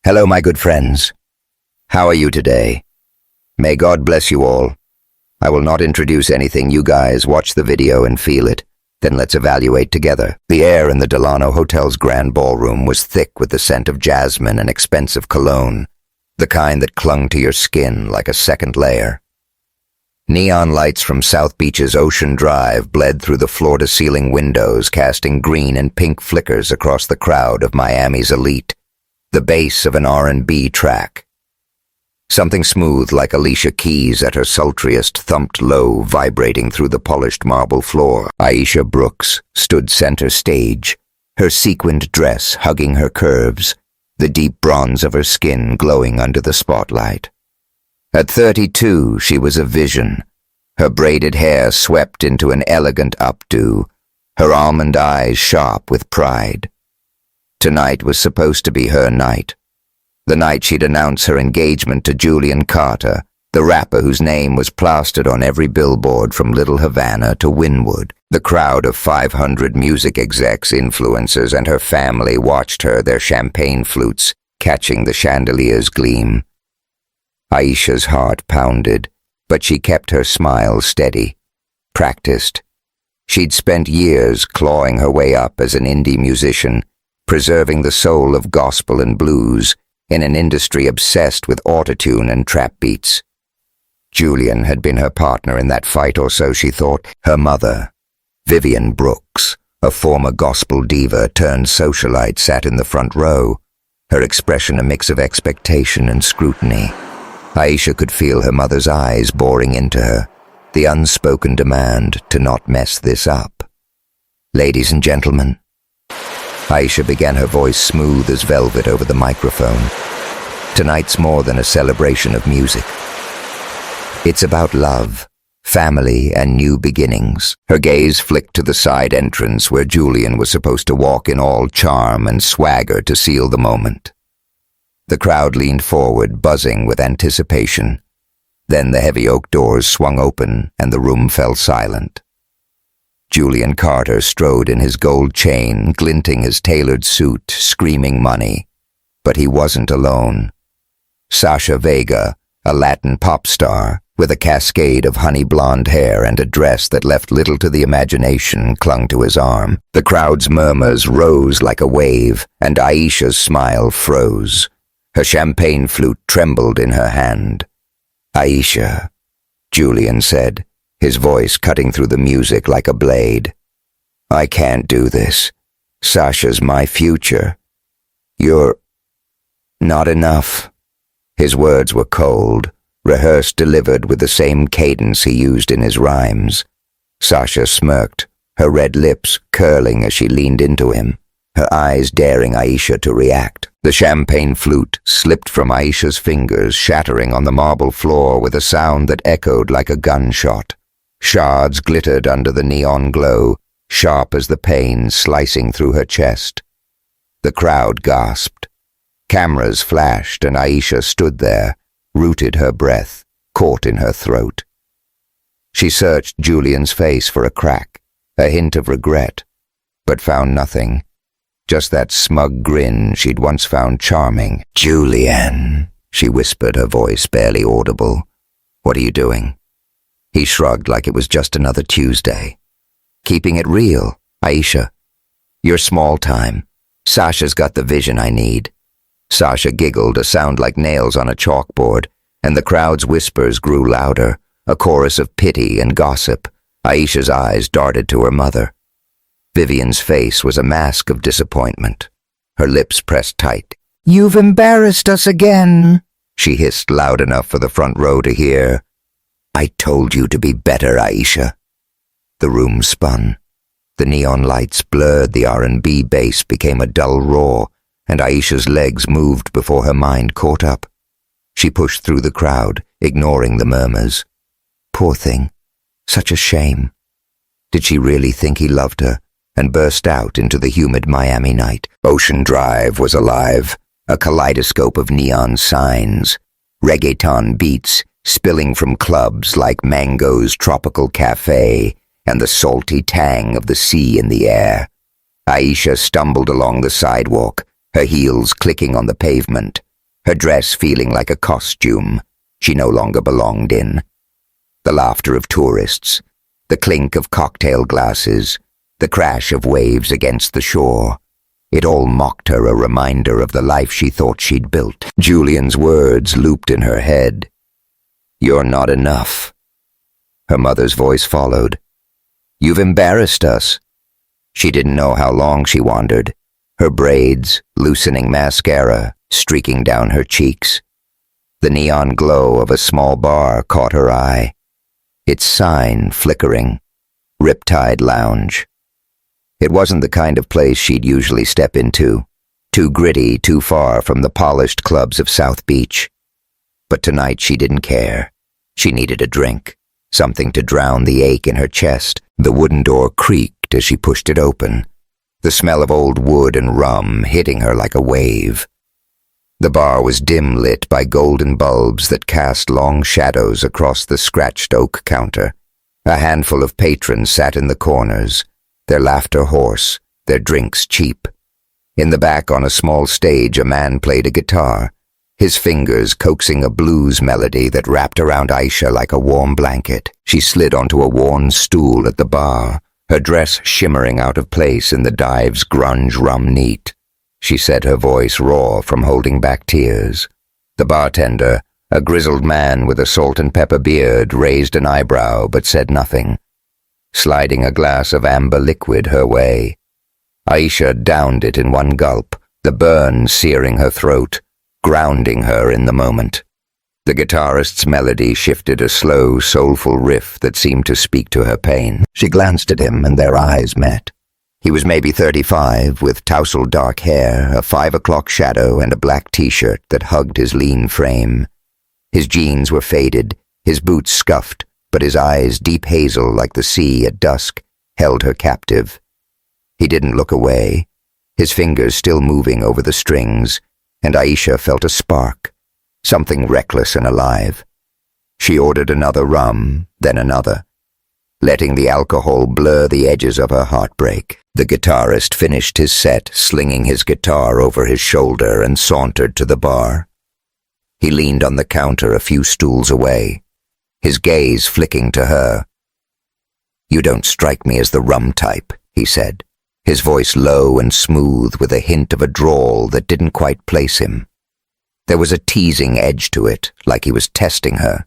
Hello, my good friends. How are you today? May God bless you all. I will not introduce anything. You guys watch the video and feel it. Then let's evaluate together. The air in the Delano Hotel's grand ballroom was thick with the scent of jasmine and expensive cologne, the kind that clung to your skin like a second layer. Neon lights from South Beach's Ocean Drive bled through the floor-to-ceiling windows, casting green and pink flickers across the crowd of Miami's elite, the bass of an R&B track. Something smooth like Alicia Keys at her sultriest thumped low, vibrating through the polished marble floor. Aisha Brooks stood center stage, her sequined dress hugging her curves, the deep bronze of her skin glowing under the spotlight. At 32, she was a vision, her braided hair swept into an elegant updo, her almond eyes sharp with pride. Tonight was supposed to be her night. The night she'd announce her engagement to Julian Carter, the rapper whose name was plastered on every billboard from Little Havana to Wynwood. The crowd of 500 music execs, influencers, and her family watched her, their champagne flutes catching the chandelier's gleam. Aisha's heart pounded, but she kept her smile steady, practiced. She'd spent years clawing her way up as an indie musician, preserving the soul of gospel and blues in an industry obsessed with autotune and trap beats. Julian had been her partner in that fight, or so she thought. Her mother, Vivian Brooks, a former gospel diva turned socialite, sat in the front row, her expression a mix of expectation and scrutiny. Aisha could feel her mother's eyes boring into her, the unspoken demand to not mess this up. "Ladies and gentlemen," Aisha began, her voice smooth as velvet over the microphone. "Tonight's more than a celebration of music. It's about love, family, and new beginnings." Her gaze flicked to the side entrance where Julian was supposed to walk in all charm and swagger to seal the moment. The crowd leaned forward, buzzing with anticipation. Then the heavy oak doors swung open and the room fell silent. Julian Carter strode in his gold chain, glinting his tailored suit, screaming money. But he wasn't alone. Sasha Vega, a Latin pop star, with a cascade of honey blonde hair and a dress that left little to the imagination, clung to his arm. The crowd's murmurs rose like a wave, and Aisha's smile froze. Her champagne flute trembled in her hand. "Aisha," Julian said, his voice cutting through the music like a blade. "I can't do this. Sasha's my future. You're not enough." His words were cold, rehearsed, delivered with the same cadence he used in his rhymes. Sasha smirked, her red lips curling as she leaned into him, her eyes daring Aisha to react. The champagne flute slipped from Aisha's fingers, shattering on the marble floor with a sound that echoed like a gunshot. Shards glittered under the neon glow, sharp as the pain slicing through her chest. The crowd gasped. Cameras flashed, and Aisha stood there, rooted her breath, caught in her throat. She searched Julian's face for a crack, a hint of regret, but found nothing. Just that smug grin she'd once found charming. "Julian," she whispered, her voice barely audible. "What are you doing?" He shrugged like it was just another Tuesday. "Keeping it real, Aisha. You're small time. Sasha's got the vision I need." Sasha giggled, a sound like nails on a chalkboard, and the crowd's whispers grew louder, a chorus of pity and gossip. Aisha's eyes darted to her mother. Vivian's face was a mask of disappointment, her lips pressed tight. "You've embarrassed us again," she hissed loud enough for the front row to hear. "I told you to be better, Aisha." The room spun. The neon lights blurred, the R&B bass became a dull roar, and Aisha's legs moved before her mind caught up. She pushed through the crowd, ignoring the murmurs. Poor thing. Such a shame. Did she really think he loved her? And burst out into the humid Miami night. Ocean Drive was alive, a kaleidoscope of neon signs, reggaeton beats spilling from clubs like Mango's Tropical Cafe, and the salty tang of the sea in the air. Aisha stumbled along the sidewalk, her heels clicking on the pavement, her dress feeling like a costume she no longer belonged in. The laughter of tourists, the clink of cocktail glasses, the crash of waves against the shore. It all mocked her, a reminder of the life she thought she'd built. Julian's words looped in her head. "You're not enough." Her mother's voice followed. "You've embarrassed us." She didn't know how long she wandered, her braids, loosening mascara, streaking down her cheeks. The neon glow of a small bar caught her eye, its sign flickering. Riptide Lounge. It wasn't the kind of place she'd usually step into, too gritty, too far from the polished clubs of South Beach. But tonight she didn't care. She needed a drink, something to drown the ache in her chest. The wooden door creaked as she pushed it open, the smell of old wood and rum hitting her like a wave. The bar was dim-lit by golden bulbs that cast long shadows across the scratched oak counter. A handful of patrons sat in the corners, their laughter hoarse, their drinks cheap. In the back on a small stage, a man played a guitar, his fingers coaxing a blues melody that wrapped around Aisha like a warm blanket. She slid onto a worn stool at the bar, her dress shimmering out of place in the dive's grunge rum neat. She said, her voice raw from holding back tears. The bartender, a grizzled man with a salt and pepper beard, raised an eyebrow but said nothing, sliding a glass of amber liquid her way. Aisha downed it in one gulp, the burn searing her throat, grounding her in the moment. The guitarist's melody shifted, a slow, soulful riff that seemed to speak to her pain. She glanced at him and their eyes met. He was maybe 35, with tousled dark hair, a 5 o'clock shadow, and a black t-shirt that hugged his lean frame. His jeans were faded, his boots scuffed, but his eyes, deep hazel like the sea at dusk, held her captive. He didn't look away, his fingers still moving over the strings, and Aisha felt a spark, something reckless and alive. She ordered another rum, then another, letting the alcohol blur the edges of her heartbreak. The guitarist finished his set, slinging his guitar over his shoulder, and sauntered to the bar. He leaned on the counter a few stools away, his gaze flicking to her. "You don't strike me as the rum type," he said, his voice low and smooth with a hint of a drawl that didn't quite place him. There was a teasing edge to it, like he was testing her.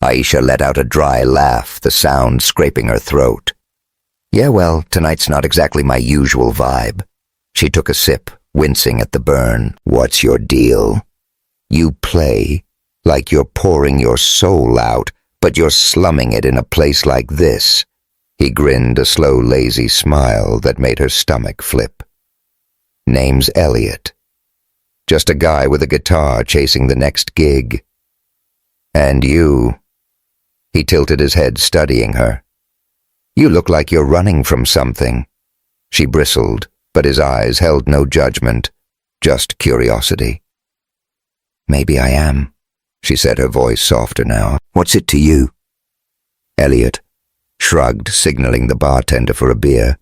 Aisha let out a dry laugh, the sound scraping her throat. "Yeah, well, tonight's not exactly my usual vibe." She took a sip, wincing at the burn. "What's your deal? You play like you're pouring your soul out, but you're slumming it in a place like this." He grinned, a slow, lazy smile that made her stomach flip. "Name's Elliot. Just a guy with a guitar chasing the next gig. And you..." He tilted his head, studying her. "You look like you're running from something." She bristled, but his eyes held no judgment, just curiosity. "Maybe I am," she said, her voice softer now. "What's it to you?" Elliot shrugged, signaling the bartender for a beer.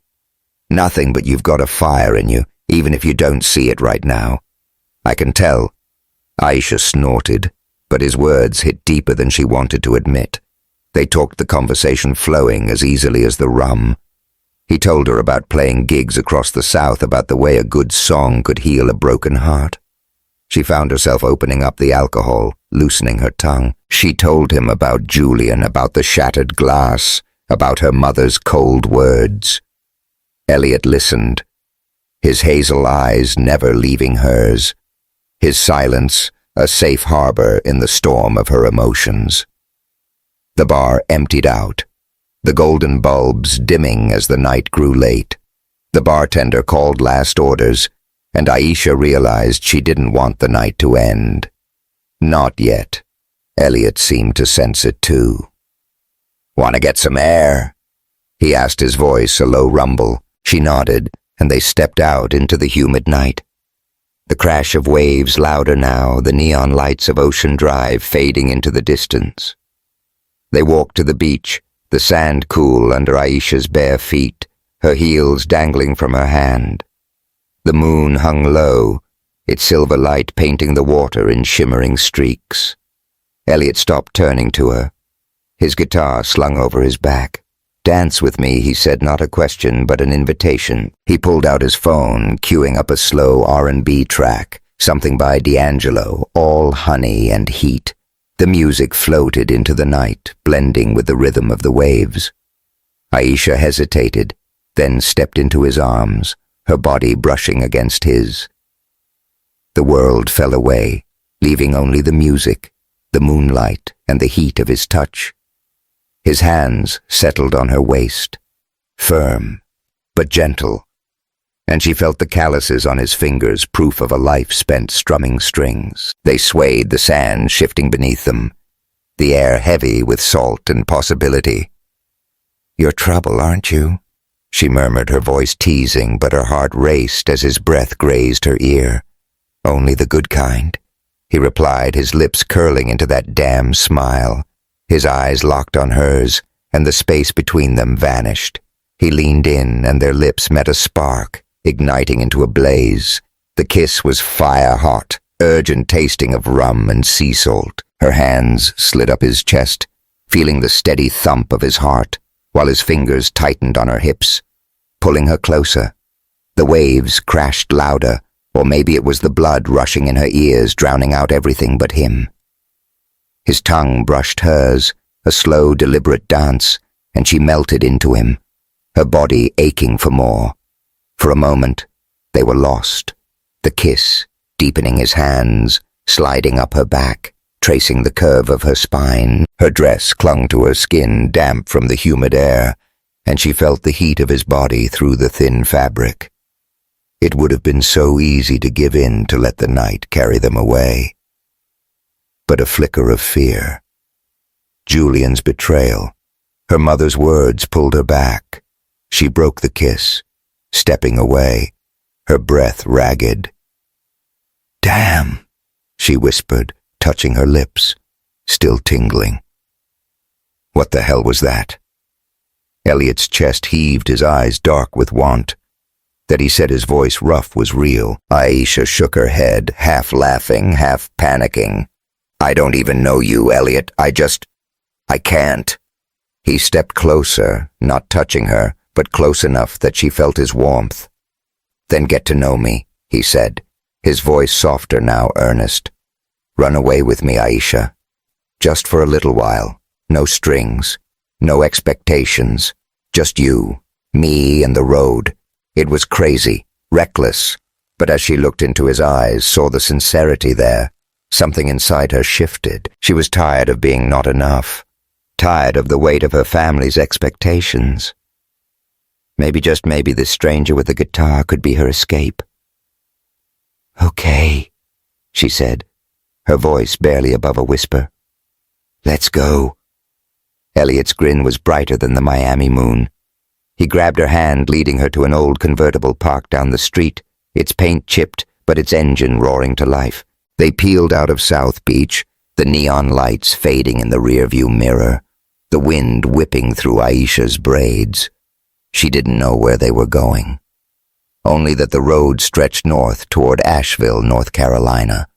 "Nothing, but you've got a fire in you, even if you don't see it right now. I can tell." Aisha snorted, but his words hit deeper than she wanted to admit. They talked, the conversation flowing as easily as the rum. He told her about playing gigs across the South, about the way a good song could heal a broken heart. She found herself opening up the alcohol, loosening her tongue. She told him about Julian, about the shattered glass, about her mother's cold words. Elliot listened, his hazel eyes never leaving hers, his silence a safe harbor in the storm of her emotions. The bar emptied out, the golden bulbs dimming as the night grew late. The bartender called last orders, and Aisha realized she didn't want the night to end. Not yet. Elliot seemed to sense it too. "Want to get some air?" he asked, his voice a low rumble. She nodded, and they stepped out into the humid night. The crash of waves louder now, the neon lights of Ocean Drive fading into the distance. They walked to the beach, the sand cool under Aisha's bare feet, her heels dangling from her hand. The moon hung low, its silver light painting the water in shimmering streaks. Elliot stopped turning to her, his guitar slung over his back. "Dance with me," he said, not a question but an invitation. He pulled out his phone, queuing up a slow R&B track, something by D'Angelo, all honey and heat. The music floated into the night, blending with the rhythm of the waves. Aisha hesitated, then stepped into his arms, her body brushing against his. The world fell away, leaving only the music, the moonlight, and the heat of his touch. His hands settled on her waist, firm, but gentle, and she felt the calluses on his fingers, proof of a life spent strumming strings. They swayed, the sand shifting beneath them, the air heavy with salt and possibility. "You're trouble, aren't you?" she murmured, her voice teasing, but her heart raced as his breath grazed her ear. "Only the good kind," he replied, his lips curling into that damn smile. His eyes locked on hers, and the space between them vanished. He leaned in, and their lips met a spark, igniting into a blaze. The kiss was fire-hot, urgent tasting of rum and sea salt. Her hands slid up his chest, feeling the steady thump of his heart, while his fingers tightened on her hips, pulling her closer. The waves crashed louder, or maybe it was the blood rushing in her ears, drowning out everything but him. His tongue brushed hers, a slow, deliberate dance, and she melted into him, her body aching for more. For a moment, they were lost. The kiss, deepening his hands, sliding up her back, tracing the curve of her spine. Her dress clung to her skin, damp from the humid air, and she felt the heat of his body through the thin fabric. It would have been so easy to give in, to let the night carry them away. But a flicker of fear. Julian's betrayal. Her mother's words pulled her back. She broke the kiss, stepping away, her breath ragged. "Damn," she whispered, touching her lips, still tingling. What the hell was that? Elliot's chest heaved, his eyes dark with want. That he said his voice rough was real. Aisha shook her head, half laughing, half panicking. "I don't even know you, Elliot. I can't." He stepped closer, not touching her, but close enough that she felt his warmth. "Then get to know me," he said, his voice softer now, earnest. "Run away with me, Aisha. Just for a little while. No strings, no expectations. Just you, me, and the road." It was crazy, reckless, but as she looked into his eyes, saw the sincerity there. Something inside her shifted. She was tired of being not enough, tired of the weight of her family's expectations. Maybe, just maybe, this stranger with the guitar could be her escape. "Okay," she said, her voice barely above a whisper. "Let's go." Elliot's grin was brighter than the Miami moon. He grabbed her hand, leading her to an old convertible parked down the street, its paint chipped, but its engine roaring to life. They peeled out of South Beach, the neon lights fading in the rearview mirror, the wind whipping through Aisha's braids. She didn't know where they were going, only that the road stretched north toward Asheville, North Carolina.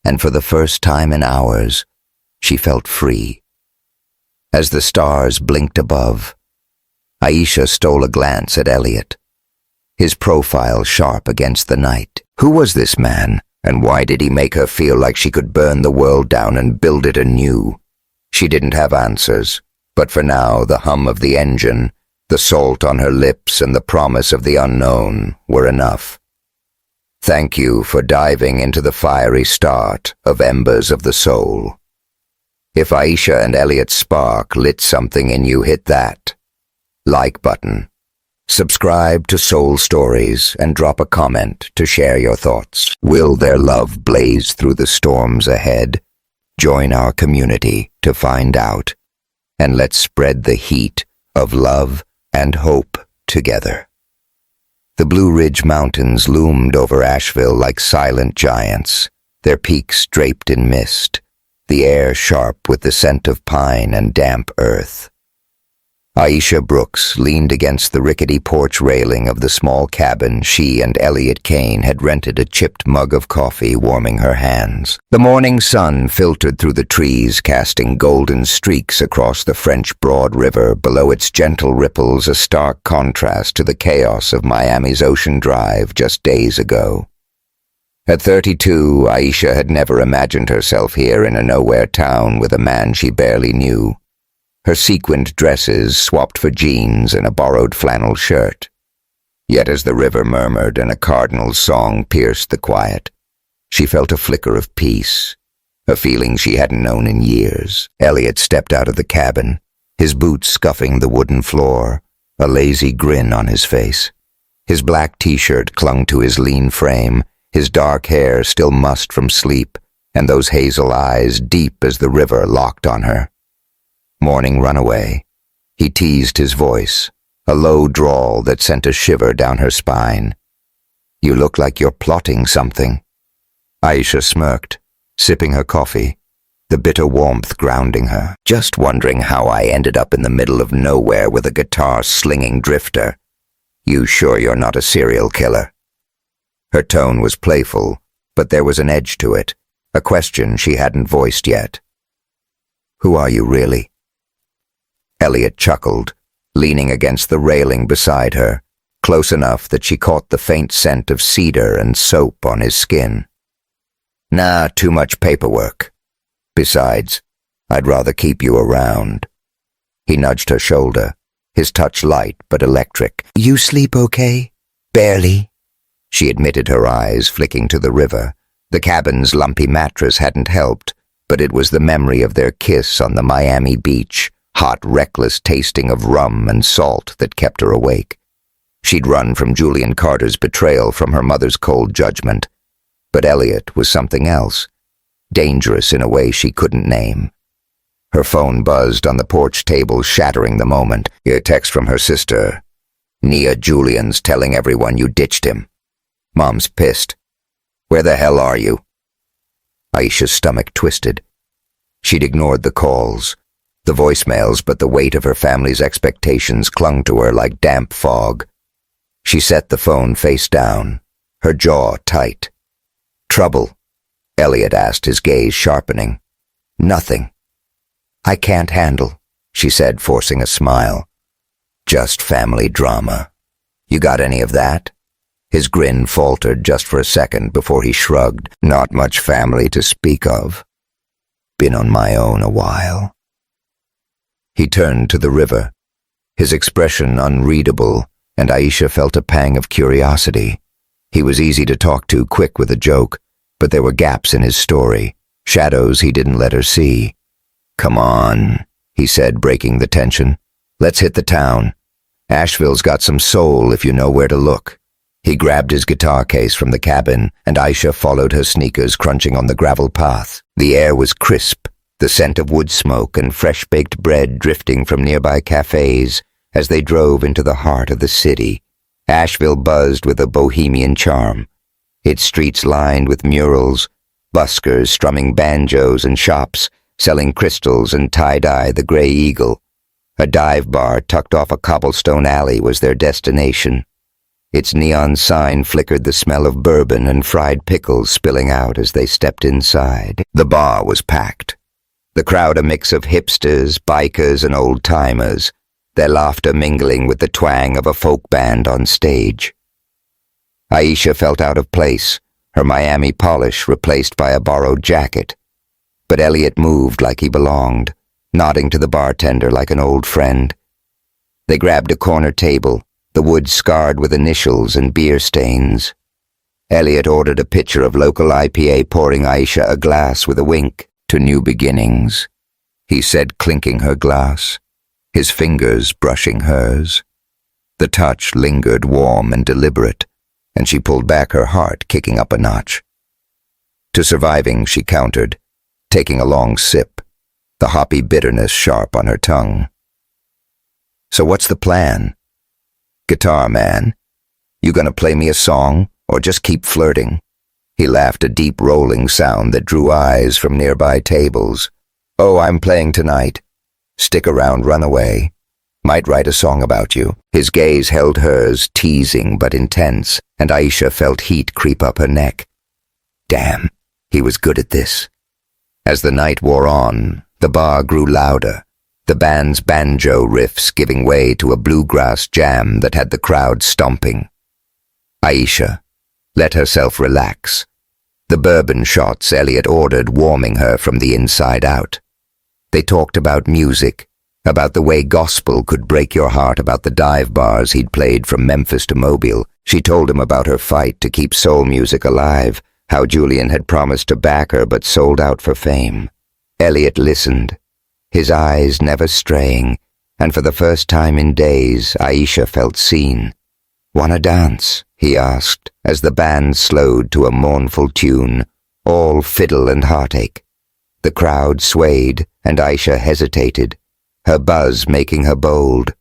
And for the first time in hours, she felt free. As the stars blinked above, Aisha stole a glance at Elliot, his profile sharp against the night. Who was this man? And why did he make her feel like she could burn the world down and build it anew? She didn't have answers, but for now the hum of the engine, the salt on her lips, and the promise of the unknown were enough. Thank you for diving into the fiery start of Embers of the Soul. If Aisha and Elliot's spark lit something in you, hit that like button. Subscribe to Soul Stories and drop a comment to share your thoughts. Will their love blaze through the storms ahead? Join our community to find out, and let's spread the heat of love and hope together. The Blue Ridge Mountains loomed over Asheville like silent giants, their peaks draped in mist, the air sharp with the scent of pine and damp earth. Aisha Brooks leaned against the rickety porch railing of the small cabin she and Elliot Kane had rented, a chipped mug of coffee warming her hands. The morning sun filtered through the trees, casting golden streaks across the French Broad River, below its gentle ripples, a stark contrast to the chaos of Miami's Ocean Drive just days ago. At 32, Aisha had never imagined herself here in a nowhere town with a man she barely knew. Her sequined dresses swapped for jeans and a borrowed flannel shirt. Yet as the river murmured and a cardinal's song pierced the quiet, she felt a flicker of peace, a feeling she hadn't known in years. Elliot stepped out of the cabin, his boots scuffing the wooden floor, a lazy grin on his face. His black t-shirt clung to his lean frame, his dark hair still mussed from sleep, and those hazel eyes deep as the river locked on her. Morning runaway. He teased his voice, a low drawl that sent a shiver down her spine. You look like you're plotting something. Aisha smirked, sipping her coffee, the bitter warmth grounding her. Just wondering how I ended up in the middle of nowhere with a guitar-slinging drifter. You sure you're not a serial killer? Her tone was playful, but there was an edge to it, a question she hadn't voiced yet. Who are you really? Elliot chuckled, leaning against the railing beside her, close enough that she caught the faint scent of cedar and soap on his skin. Nah, too much paperwork. Besides, I'd rather keep you around. He nudged her shoulder, his touch light but electric. You sleep okay? Barely. She admitted, her eyes flicking to the river. The cabin's lumpy mattress hadn't helped, but it was the memory of their kiss on the Miami beach, hot, reckless tasting of rum and salt, that kept her awake. She'd run from Julian Carter's betrayal, from her mother's cold judgment. But Elliot was something else, dangerous in a way she couldn't name. Her phone buzzed on the porch table, shattering the moment. A text from her sister. Nia, Julian's telling everyone you ditched him. Mom's pissed. Where the hell are you? Aisha's stomach twisted. She'd ignored the calls, the voicemails, but the weight of her family's expectations clung to her like damp fog. She set the phone face down, her jaw tight. Trouble? Elliot asked, his gaze sharpening. Nothing. I can't handle, she said, forcing a smile. Just family drama. You got any of that? His grin faltered just for a second before he shrugged. Not much family to speak of. Been on my own a while. He turned to the river, his expression unreadable, and Aisha felt a pang of curiosity. He was easy to talk to, quick with a joke, but there were gaps in his story, shadows he didn't let her see. Come on, he said, breaking the tension. Let's hit the town. Asheville's got some soul if you know where to look. He grabbed his guitar case from the cabin, and Aisha followed her sneakers crunching on the gravel path. The air was crisp, the scent of wood smoke and fresh-baked bread drifting from nearby cafes as they drove into the heart of the city. Asheville buzzed with a bohemian charm, its streets lined with murals, buskers strumming banjos, and shops selling crystals and tie-dye the Grey Eagle. A dive bar tucked off a cobblestone alley was their destination. Its neon sign flickered the smell of bourbon and fried pickles spilling out as they stepped inside. The bar was packed, the crowd a mix of hipsters, bikers, and old-timers, their laughter mingling with the twang of a folk band on stage. Aisha felt out of place, her Miami polish replaced by a borrowed jacket. But Elliot moved like he belonged, nodding to the bartender like an old friend. They grabbed a corner table, the wood scarred with initials and beer stains. Elliot ordered a pitcher of local IPA, pouring Aisha a glass with a wink. To new beginnings, he said, clinking her glass, his fingers brushing hers. The touch lingered warm and deliberate, and she pulled back, her heart kicking up a notch. To surviving, she countered, taking a long sip, the hoppy bitterness sharp on her tongue. So what's the plan? Guitar man, you gonna play me a song, or just keep flirting? He laughed, a deep rolling sound that drew eyes from nearby tables. Oh, I'm playing tonight. Stick around, runaway. Might write a song about you. His gaze held hers, teasing but intense, and Aisha felt heat creep up her neck. Damn, he was good at this. As the night wore on, the bar grew louder, the band's banjo riffs giving way to a bluegrass jam that had the crowd stomping. Aisha let herself relax, the bourbon shots Elliot ordered warming her from the inside out. They talked about music, about the way gospel could break your heart, about the dive bars he'd played from Memphis to Mobile. She told him about her fight to keep soul music alive, how Julian had promised to back her but sold out for fame. Elliot listened, his eyes never straying, and for the first time in days, Aisha felt seen. "Wanna dance?" he asked, as the band slowed to a mournful tune, all fiddle and heartache. The crowd swayed, and Aisha hesitated, her buzz making her bold.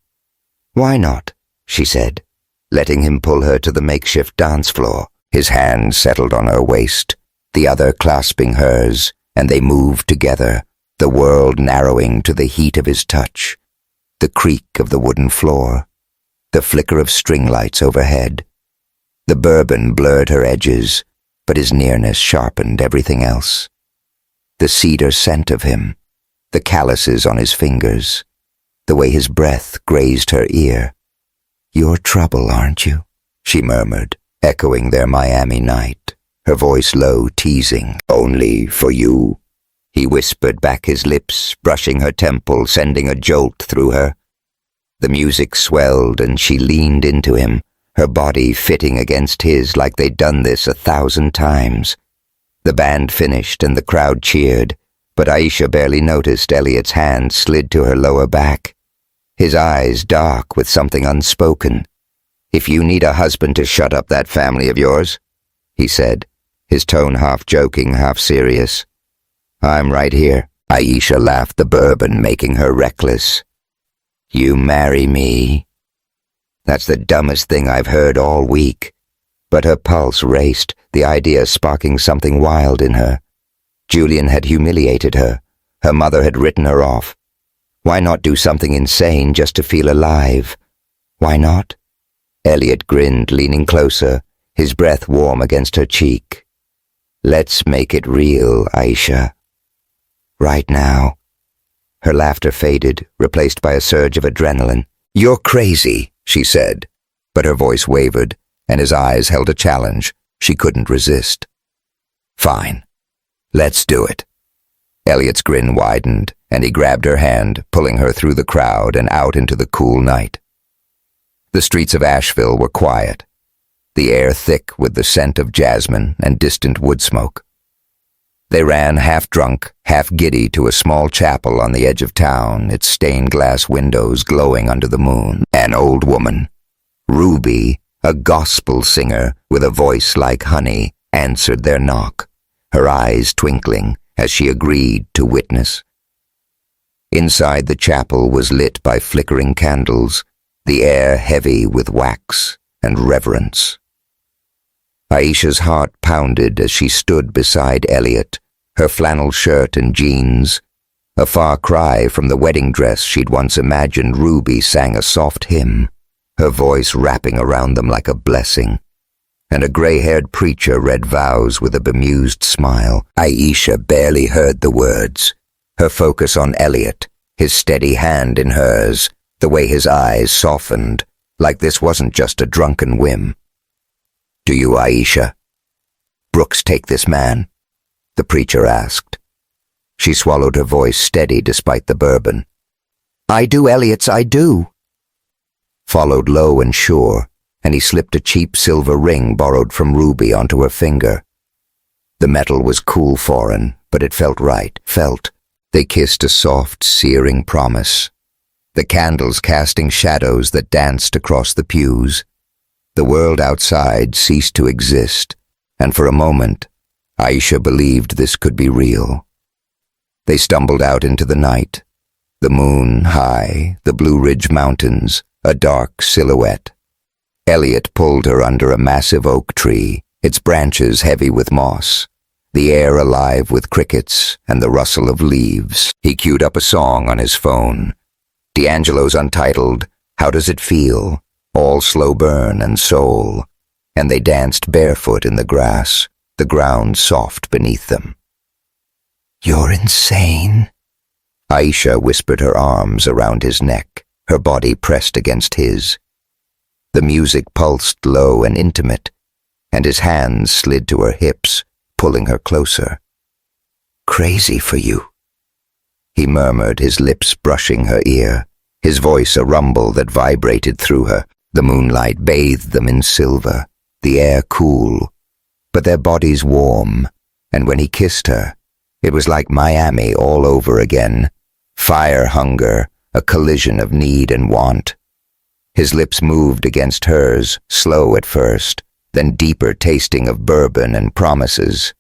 "Why not?" she said, letting him pull her to the makeshift dance floor. His hand settled on her waist, the other clasping hers, and they moved together, the world narrowing to the heat of his touch. The creak of the wooden floor, the flicker of string lights overhead. The bourbon blurred her edges, but his nearness sharpened everything else. The cedar scent of him, the calluses on his fingers, the way his breath grazed her ear. "You're trouble, aren't you?" she murmured, echoing their Miami night, her voice low, teasing. "Only for you," he whispered back, his lips brushing her temple, sending a jolt through her. The music swelled and she leaned into him, her body fitting against his like they'd done this 1,000 times. The band finished and the crowd cheered, but Aisha barely noticed Elliot's hand slid to her lower back, his eyes dark with something unspoken. "If you need a husband to shut up that family of yours," he said, his tone half joking, half serious, "I'm right here." Aisha laughed, the bourbon making her reckless. "You marry me?" That's the dumbest thing I've heard all week. But her pulse raced, the idea sparking something wild in her. Julian had humiliated her. Her mother had written her off. Why not do something insane just to feel alive? Why not? Elliot grinned, leaning closer, his breath warm against her cheek. "Let's make it real, Aisha. Right now." Her laughter faded, replaced by a surge of adrenaline. "You're crazy," she said, but her voice wavered, and his eyes held a challenge she couldn't resist. "Fine. Let's do it." Elliot's grin widened, and he grabbed her hand, pulling her through the crowd and out into the cool night. The streets of Asheville were quiet, the air thick with the scent of jasmine and distant wood smoke. They ran half-drunk, half-giddy to a small chapel on the edge of town, its stained-glass windows glowing under the moon. An old woman, Ruby, a gospel singer with a voice like honey, answered their knock, her eyes twinkling as she agreed to witness. Inside the chapel was lit by flickering candles, the air heavy with wax and reverence. Aisha's heart pounded as she stood beside Elliot, her flannel shirt and jeans. A far cry from the wedding dress she'd once imagined, Ruby sang a soft hymn, her voice wrapping around them like a blessing. And a gray-haired preacher read vows with a bemused smile. Aisha barely heard the words, her focus on Elliot, his steady hand in hers, the way his eyes softened, like this wasn't just a drunken whim. "Do you, Aisha? Brooks take this man?" the preacher asked. She swallowed, her voice steady despite the bourbon. "I do, Elliot, I do." Followed low and sure, and he slipped a cheap silver ring borrowed from Ruby onto her finger. The metal was cool foreign, but it felt right, They kissed a soft, searing promise, the candles casting shadows that danced across the pews. The world outside ceased to exist, and for a moment, Aisha believed this could be real. They stumbled out into the night, the moon high, the Blue Ridge Mountains, a dark silhouette. Elliot pulled her under a massive oak tree, its branches heavy with moss, the air alive with crickets and the rustle of leaves. He queued up a song on his phone, D'Angelo's untitled How Does It Feel? All slow burn and soul, and they danced barefoot in the grass, the ground soft beneath them. "You're insane," Aisha whispered, her arms around his neck, her body pressed against his. The music pulsed low and intimate, and his hands slid to her hips, pulling her closer. "Crazy for you," he murmured, his lips brushing her ear, his voice a rumble that vibrated through her. The moonlight bathed them in silver, the air cool, but their bodies warm, and when he kissed her, it was like Miami all over again. Fire hunger, a collision of need and want. His lips moved against hers, slow at first, then deeper tasting of bourbon and promises.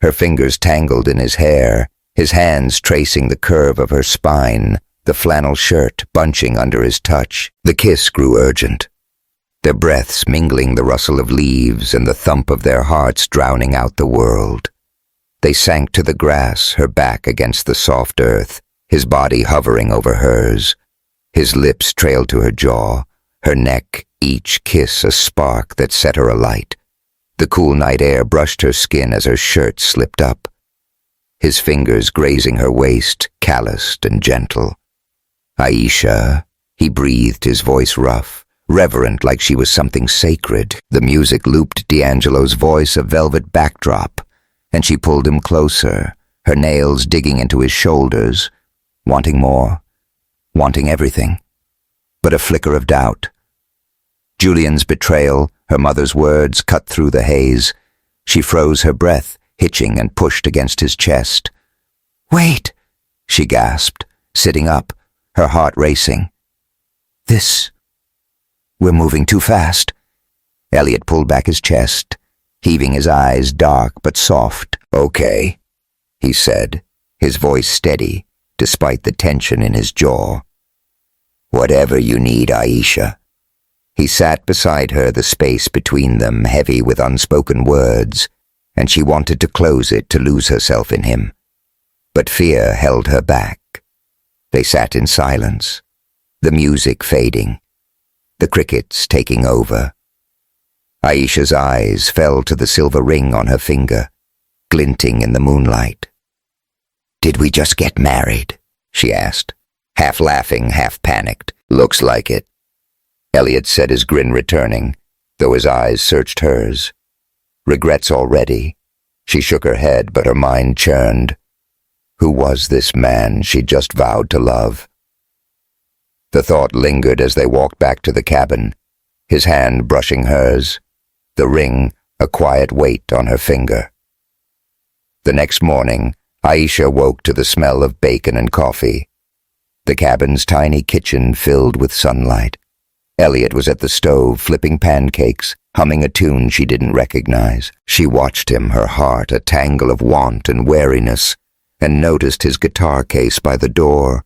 Her fingers tangled in his hair, his hands tracing the curve of her spine, the flannel shirt bunching under his touch. The kiss grew urgent, their breaths mingling, the rustle of leaves and the thump of their hearts drowning out the world. They sank to the grass, her back against the soft earth, his body hovering over hers. His lips trailed to her jaw, her neck, each kiss a spark that set her alight. The cool night air brushed her skin as her shirt slipped up, his fingers grazing her waist, calloused and gentle. "Aisha," he breathed, his voice rough, reverent like she was something sacred. The music looped D'Angelo's voice, a velvet backdrop, and she pulled him closer, her nails digging into his shoulders, wanting more, wanting everything, but a flicker of doubt. Julian's betrayal, her mother's words cut through the haze. She froze her breath, hitching and pushed against his chest. "Wait," she gasped, sitting up, her heart racing. We're moving too fast." Elliot pulled back his chest, heaving his eyes, dark but soft. "Okay," he said, his voice steady, despite the tension in his jaw. "Whatever you need, Aisha." He sat beside her, the space between them heavy with unspoken words, and she wanted to close it, to lose herself in him. But fear held her back. They sat in silence, the music fading, the crickets taking over. Aisha's eyes fell to the silver ring on her finger, glinting in the moonlight. "Did we just get married?" she asked, half laughing, half panicked. "Looks like it," Elliot said, his grin returning, though his eyes searched hers. "Regrets already?" She shook her head, but her mind churned. Who was this man she'd just vowed to love? The thought lingered as they walked back to the cabin, his hand brushing hers, the ring a quiet weight on her finger. The next morning, Aisha woke to the smell of bacon and coffee. The cabin's tiny kitchen filled with sunlight. Elliot was at the stove flipping pancakes, humming a tune she didn't recognize. She watched him, her heart a tangle of want and wariness, and noticed his guitar case by the door.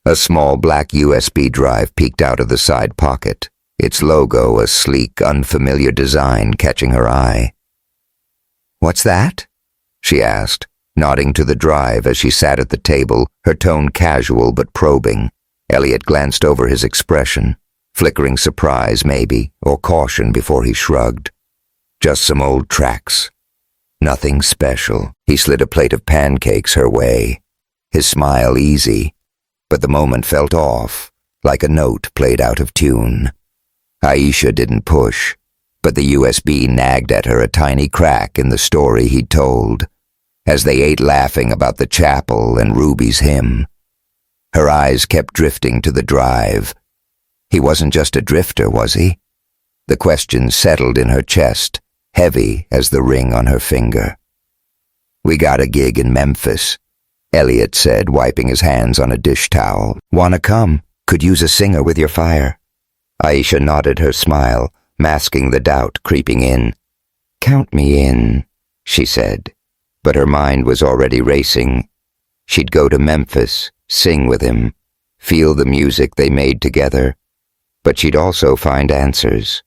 A small black USB drive peeked out of the side pocket, its logo a sleek, unfamiliar design catching her eye. "What's that?" she asked, nodding to the drive as she sat at the table, her tone casual but probing. Elliot glanced over his expression, flickering surprise maybe, or caution before he shrugged. "Just some old tracks. Nothing special." He slid a plate of pancakes her way, his smile easy, but the moment felt off, like a note played out of tune. Aisha didn't push, but the USB nagged at her, a tiny crack in the story he'd told, as they ate laughing about the chapel and Ruby's hymn. Her eyes kept drifting to the drive. He wasn't just a drifter, was he? The question settled in her chest, heavy as the ring on her finger. "We got a gig in Memphis," Elliot said, wiping his hands on a dish towel. "Wanna come? Could use a singer with your fire." Aisha nodded, her smile masking the doubt creeping in. "Count me in," she said, but her mind was already racing. She'd go to Memphis, sing with him, feel the music they made together, but she'd also find answers.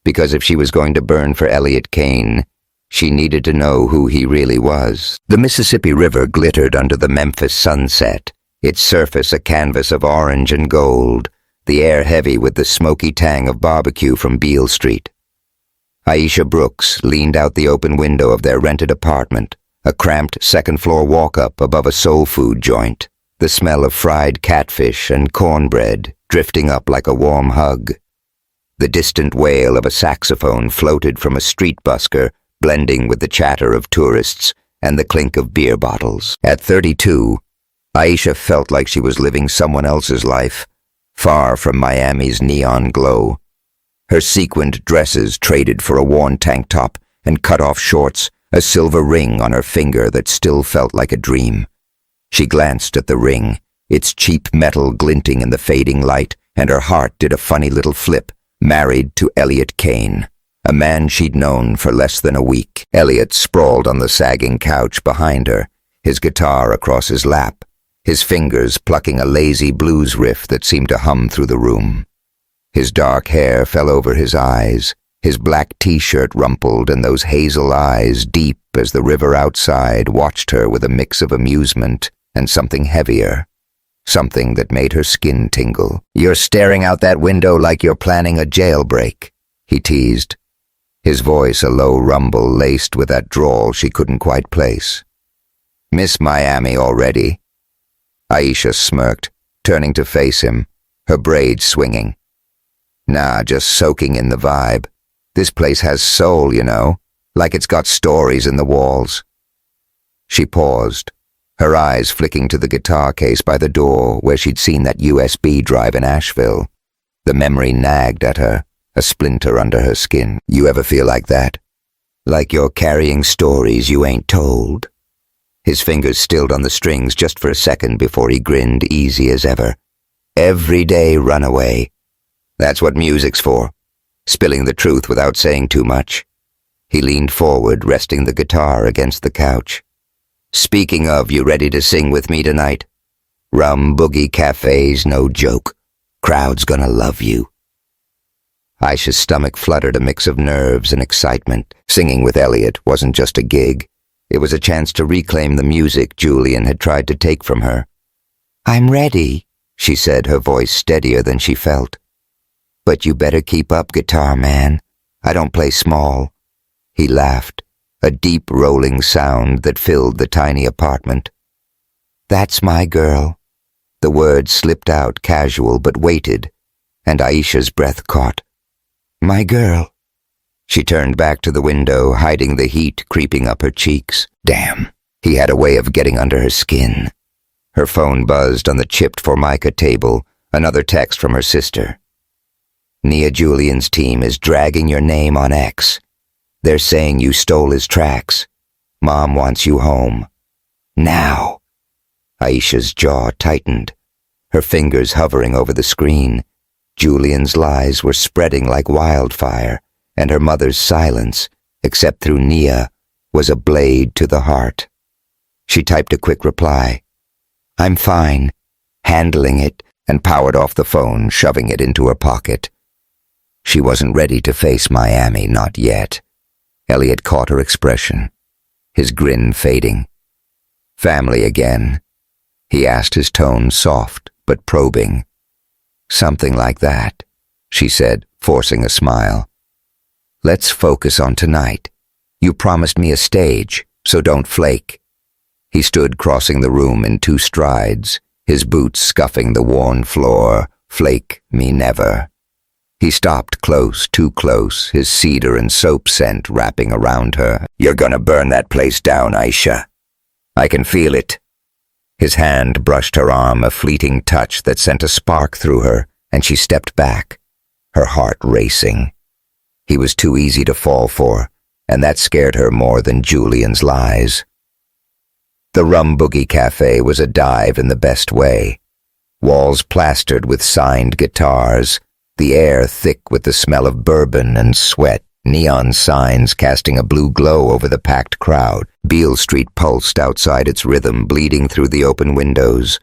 Because if she was going to burn for Elliot Kane, she needed to know who he really was. The Mississippi River glittered under the Memphis sunset, its surface a canvas of orange and gold, the air heavy with the smoky tang of barbecue from Beale Street. Aisha Brooks leaned out the open window of their rented apartment, a cramped second-floor walk-up above a soul food joint, the smell of fried catfish and cornbread drifting up like a warm hug. The distant wail of a saxophone floated from a street busker, blending with the chatter of tourists and the clink of beer bottles. At 32, Aisha felt like she was living someone else's life, far from Miami's neon glow. Her sequined dresses traded for a worn tank top and cut-off shorts, a silver ring on her finger that still felt like a dream. She glanced at the ring, its cheap metal glinting in the fading light, and her heart did a funny little flip. Married to Elliot Kane, a man she'd known for less than a week. Elliot sprawled on the sagging couch behind her, his guitar across his lap, his fingers plucking a lazy blues riff that seemed to hum through the room. His dark hair fell over his eyes, his black t-shirt rumpled, and those hazel eyes, deep as the river outside, watched her with a mix of amusement and something heavier. Something that made her skin tingle. "You're staring out that window like you're planning a jailbreak," he teased, his voice a low rumble laced with that drawl she couldn't quite place. "Miss Miami already?" Aisha smirked, turning to face him, her braids swinging. "Nah, just soaking in the vibe. This place has soul, you know, like it's got stories in the walls." She paused, her eyes flicking to the guitar case by the door where she'd seen that USB drive in Asheville. The memory nagged at her, a splinter under her skin. "You ever feel like that? Like you're carrying stories you ain't told?" His fingers stilled on the strings just for a second before he grinned, easy as ever. "Everyday runaway. That's what music's for, spilling the truth without saying too much." He leaned forward, resting the guitar against the couch. "Speaking of, you ready to sing with me tonight? Rum Boogie Cafe's no joke. Crowd's gonna love you." Aisha's stomach fluttered a mix of nerves and excitement. Singing with Elliot wasn't just a gig. It was a chance to reclaim the music Julian had tried to take from her. "I'm ready," she said, her voice steadier than she felt. "But you better keep up, guitar man. I don't play small." He laughed, a deep rolling sound that filled the tiny apartment. "That's my girl." The word slipped out casual but weighted, and Aisha's breath caught. "My girl." She turned back to the window, hiding the heat creeping up her cheeks. Damn, he had a way of getting under her skin. Her phone buzzed on the chipped Formica table, another text from her sister. "Nia Julian's team is dragging your name on X. They're saying you stole his tracks. Mom wants you home. Now." Aisha's jaw tightened, her fingers hovering over the screen. Julian's lies were spreading like wildfire, and her mother's silence, except through Nia, was a blade to the heart. She typed a quick reply. "I'm fine," handling it, and powered off the phone, shoving it into her pocket. She wasn't ready to face Miami, not yet. Elliot caught her expression, his grin fading. "Family again?" he asked, his tone soft but probing. "Something like that," she said, forcing a smile. "Let's focus on tonight. You promised me a stage, so don't flake." He stood crossing the room in 2 strides, his boots scuffing the worn floor. "Flake me never." He stopped close, too close, his cedar and soap scent wrapping around her. "You're gonna burn that place down, Aisha. I can feel it." His hand brushed her arm, a fleeting touch that sent a spark through her, and she stepped back, her heart racing. He was too easy to fall for, and that scared her more than Julian's lies. The Rum Boogie Cafe was a dive in the best way. Walls plastered with signed guitars, the air thick with the smell of bourbon and sweat, neon signs casting a blue glow over the packed crowd. Beale Street pulsed outside its rhythm, bleeding through the open windows.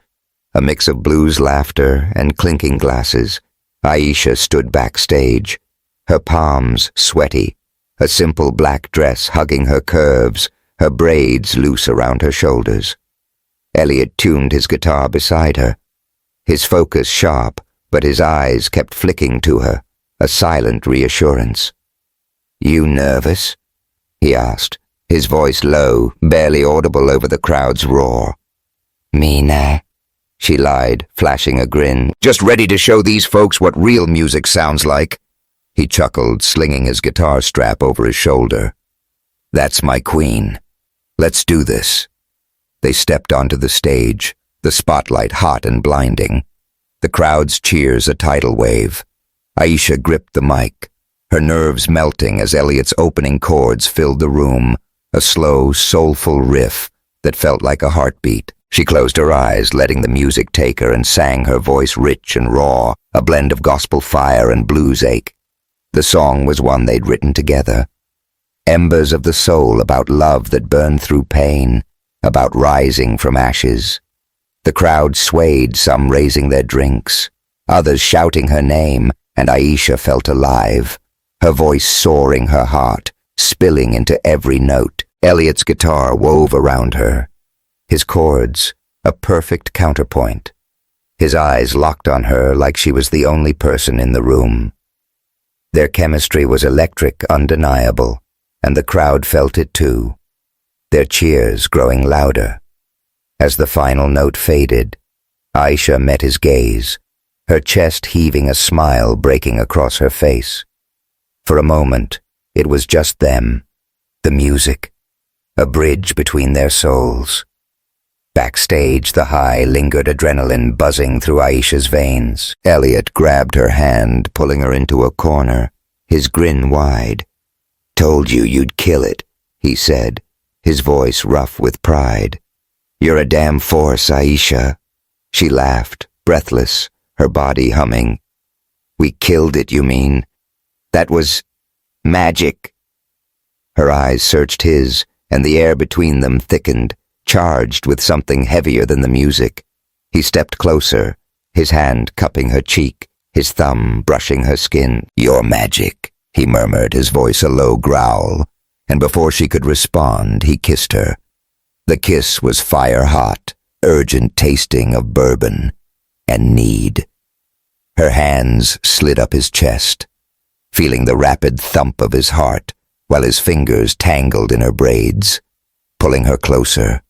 A mix of blues laughter and clinking glasses. Aisha stood backstage, her palms sweaty, a simple black dress hugging her curves, her braids loose around her shoulders. Elliot tuned his guitar beside her, his focus sharp, but his eyes kept flicking to her, a silent reassurance. "You nervous?" he asked, his voice low, barely audible over the crowd's roar. "Me nah," she lied, flashing a grin. "Just ready to show these folks what real music sounds like," he chuckled, slinging his guitar strap over his shoulder. "That's my queen. Let's do this." They stepped onto the stage, the spotlight hot and blinding. The crowd's cheers a tidal wave. Aisha gripped the mic, her nerves melting as Elliot's opening chords filled the room, a slow, soulful riff that felt like a heartbeat. She closed her eyes, letting the music take her, and sang, her voice rich and raw, a blend of gospel fire and blues ache. The song was one they'd written together. Embers of the soul, about love that burned through pain, about rising from ashes. The crowd swayed, some raising their drinks, others shouting her name, and Aisha felt alive, her voice soaring her heart, spilling into every note. Elliot's guitar wove around her, his chords a perfect counterpoint. His eyes locked on her like she was the only person in the room. Their chemistry was electric, undeniable, and the crowd felt it too, their cheers growing louder. As the final note faded, Aisha met his gaze, her chest heaving, a smile breaking across her face. For a moment, it was just them, the music, a bridge between their souls. Backstage, the high, lingered adrenaline buzzing through Aisha's veins. Elliot grabbed her hand, pulling her into a corner, his grin wide. "Told you you'd kill it," he said, his voice rough with pride. "You're a damn force, Aisha." She laughed, breathless, her body humming. "We killed it, you mean? That was magic." Her eyes searched his, and the air between them thickened, charged with something heavier than the music. He stepped closer, his hand cupping her cheek, his thumb brushing her skin. "Your magic," he murmured, his voice a low growl, and before she could respond, he kissed her. The kiss was fire-hot, urgent tasting of bourbon and need. Her hands slid up his chest, feeling the rapid thump of his heart, while his fingers tangled in her braids, pulling her closer.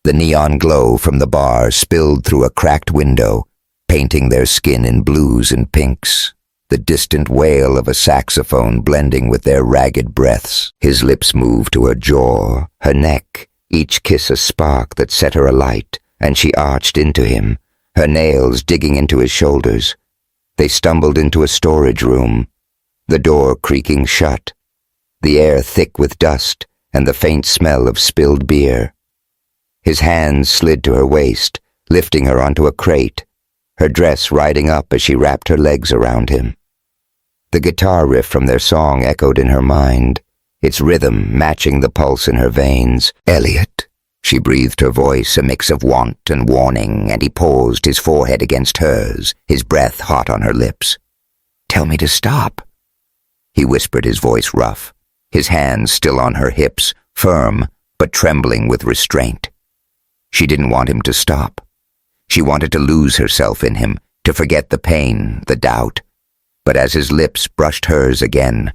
The neon glow from the bar spilled through a cracked window, painting their skin in blues and pinks, the distant wail of a saxophone blending with their ragged breaths. His lips moved to her jaw, her neck, each kiss a spark that set her alight, and she arched into him, her nails digging into his shoulders. They stumbled into a storage room, the door creaking shut, the air thick with dust and the faint smell of spilled beer. His hands slid to her waist, lifting her onto a crate, her dress riding up as she wrapped her legs around him. The guitar riff from their song echoed in her mind, its rhythm matching the pulse in her veins. "Elliot," she breathed, her voice a mix of want and warning, and he paused, his forehead against hers, his breath hot on her lips. "Tell me to stop," he whispered, his voice rough, his hands still on her hips, firm but trembling with restraint. She didn't want him to stop. She wanted to lose herself in him, to forget the pain, the doubt. But as his lips brushed hers again,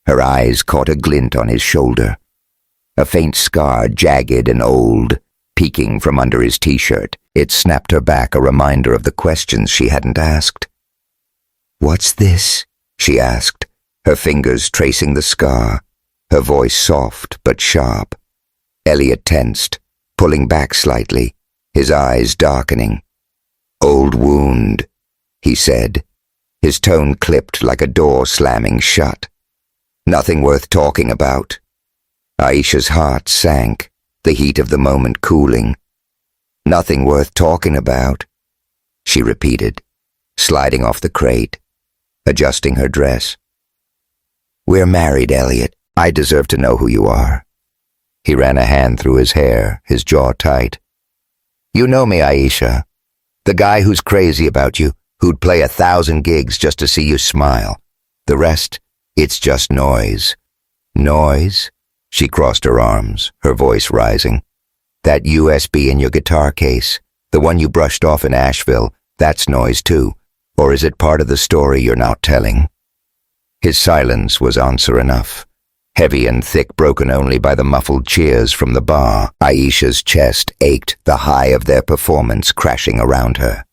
her eyes caught a glint on his shoulder. A faint scar, jagged and old, peeking from under his t-shirt. It snapped her back, a reminder of the questions she hadn't asked. "What's this?" she asked, her fingers tracing the scar, her voice soft but sharp. Elliot tensed, pulling back slightly, his eyes darkening. "Old wound," he said, his tone clipped like a door slamming shut. "Nothing worth talking about." Aisha's heart sank, the heat of the moment cooling. "Nothing worth talking about," she repeated, sliding off the crate, adjusting her dress. "We're married, Elliot. I deserve to know who you are." He ran a hand through his hair, his jaw tight. "You know me, Aisha. The guy who's crazy about you, who'd play 1,000 gigs just to see you smile. The rest, it's just noise." "Noise?" She crossed her arms, her voice rising. That USB in your guitar case, the one you brushed off in Asheville, that's noise too. Or is it part of the story you're not telling? His silence was answer enough. Heavy and thick, broken only by the muffled cheers from the bar. Aisha's chest ached, the high of their performance crashing around her.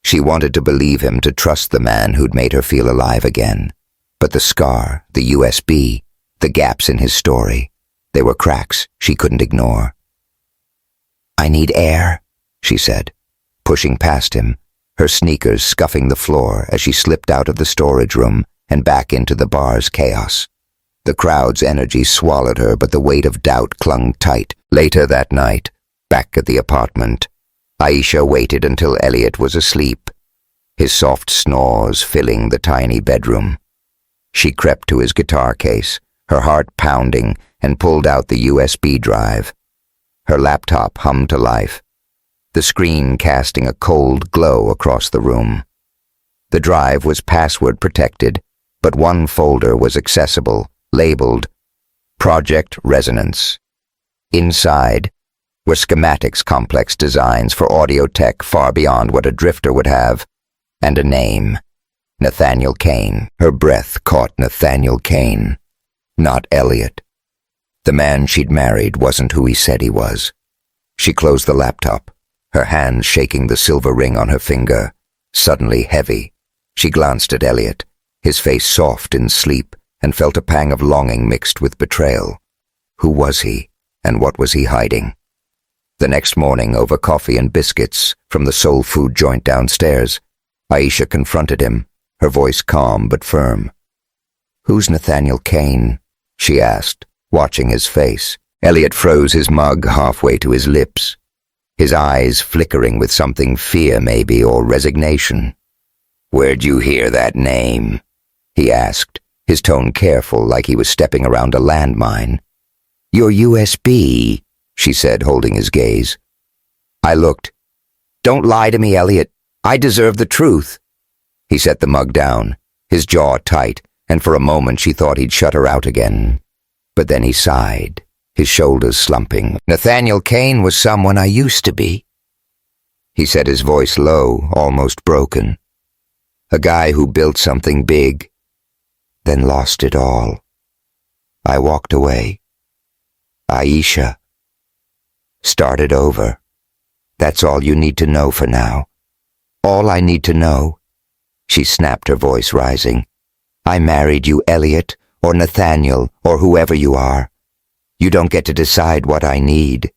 She wanted to believe him, to trust the man who'd made her feel alive again. But the scar, the USB, the gaps in his story, they were cracks she couldn't ignore. "I need air," she said, pushing past him, her sneakers scuffing the floor as she slipped out of the storage room and back into the bar's chaos. The crowd's energy swallowed her, but the weight of doubt clung tight. Later that night, back at the apartment, Aisha waited until Elliot was asleep, his soft snores filling the tiny bedroom. She crept to his guitar case, her heart pounding, and pulled out the USB drive. Her laptop hummed to life, the screen casting a cold glow across the room. The drive was password protected, but one folder was accessible, labeled Project Resonance. Inside were schematics, complex designs for audio tech far beyond what a drifter would have, and a name, Nathaniel Kane. Her breath caught Nathaniel Kane, not Elliot. The man she'd married wasn't who he said he was. She closed the laptop, her hands shaking the silver ring on her finger, suddenly heavy. She glanced at Elliot, his face soft in sleep, and felt a pang of longing mixed with betrayal. Who was he, and what was he hiding? The next morning, over coffee and biscuits from the soul food joint downstairs, Aisha confronted him, her voice calm but firm. "Who's Nathaniel Kane?" she asked, watching his face. Elliot froze his mug halfway to his lips, his eyes flickering with something, fear maybe, or resignation. "Where'd you hear that name?" he asked, his tone careful, like he was stepping around a landmine. "Your USB," she said, holding his gaze. I looked. "Don't lie to me, Elliot. I deserve the truth." He set the mug down, his jaw tight, and for a moment she thought he'd shut her out again. But then he sighed, his shoulders slumping. "Nathaniel Kane was someone I used to be," he said, his voice low, almost broken. "A guy who built something big, then lost it all." I walked away. Aisha. Started over. That's all you need to know for now. All I need to know. She snapped, her voice rising. "I married you, Elliot, or Nathaniel, or whoever you are. You don't get to decide what I need."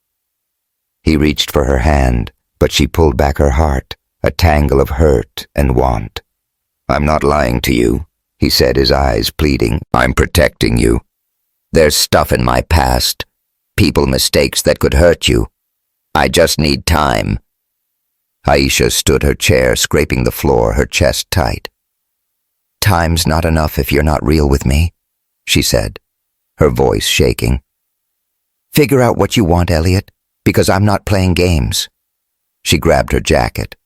He reached for her hand, but she pulled back her heart, a tangle of hurt and want. "I'm not lying to you," he said, his eyes pleading. "I'm protecting you. There's stuff in my past, people, mistakes that could hurt you. I just need time." Aisha stood her chair, scraping the floor, her chest tight. "Time's not enough if you're not real with me," she said, her voice shaking. "Figure out what you want, Elliot, because I'm not playing games." She grabbed her jacket,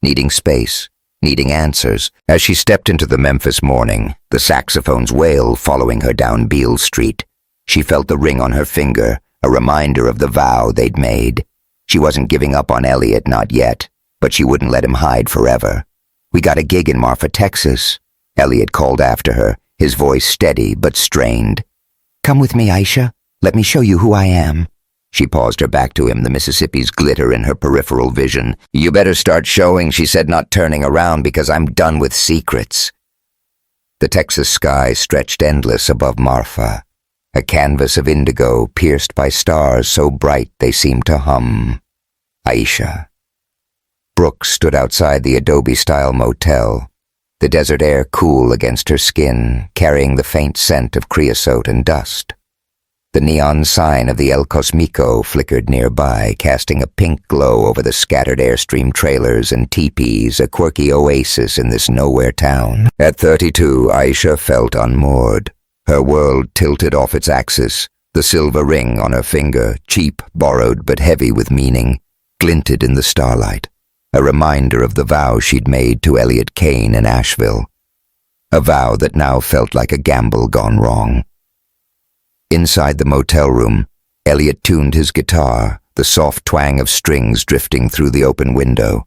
needing space, needing answers. As she stepped into the Memphis morning, the saxophone's wail following her down Beale Street, she felt the ring on her finger, a reminder of the vow they'd made. She wasn't giving up on Elliot, not yet, but she wouldn't let him hide forever. "We got a gig in Marfa, Texas," Elliot called after her, his voice steady but strained. "Come with me, Aisha. Let me show you who I am." She paused her back to him, the Mississippi's glitter in her peripheral vision. "You better start showing," she said, not turning around, "because I'm done with secrets." The Texas sky stretched endless above Marfa, a canvas of indigo pierced by stars so bright they seemed to hum. Aisha. Brooke stood outside the adobe-style motel, the desert air cool against her skin, carrying the faint scent of creosote and dust. The neon sign of the El Cosmico flickered nearby, casting a pink glow over the scattered Airstream trailers and teepees, a quirky oasis in this nowhere town. At 32, Aisha felt unmoored, her world tilted off its axis. The silver ring on her finger, cheap, borrowed, but heavy with meaning, glinted in the starlight, a reminder of the vow she'd made to Elliot Kane in Asheville. A vow that now felt like a gamble gone wrong. Inside the motel room, Elliot tuned his guitar, the soft twang of strings drifting through the open window.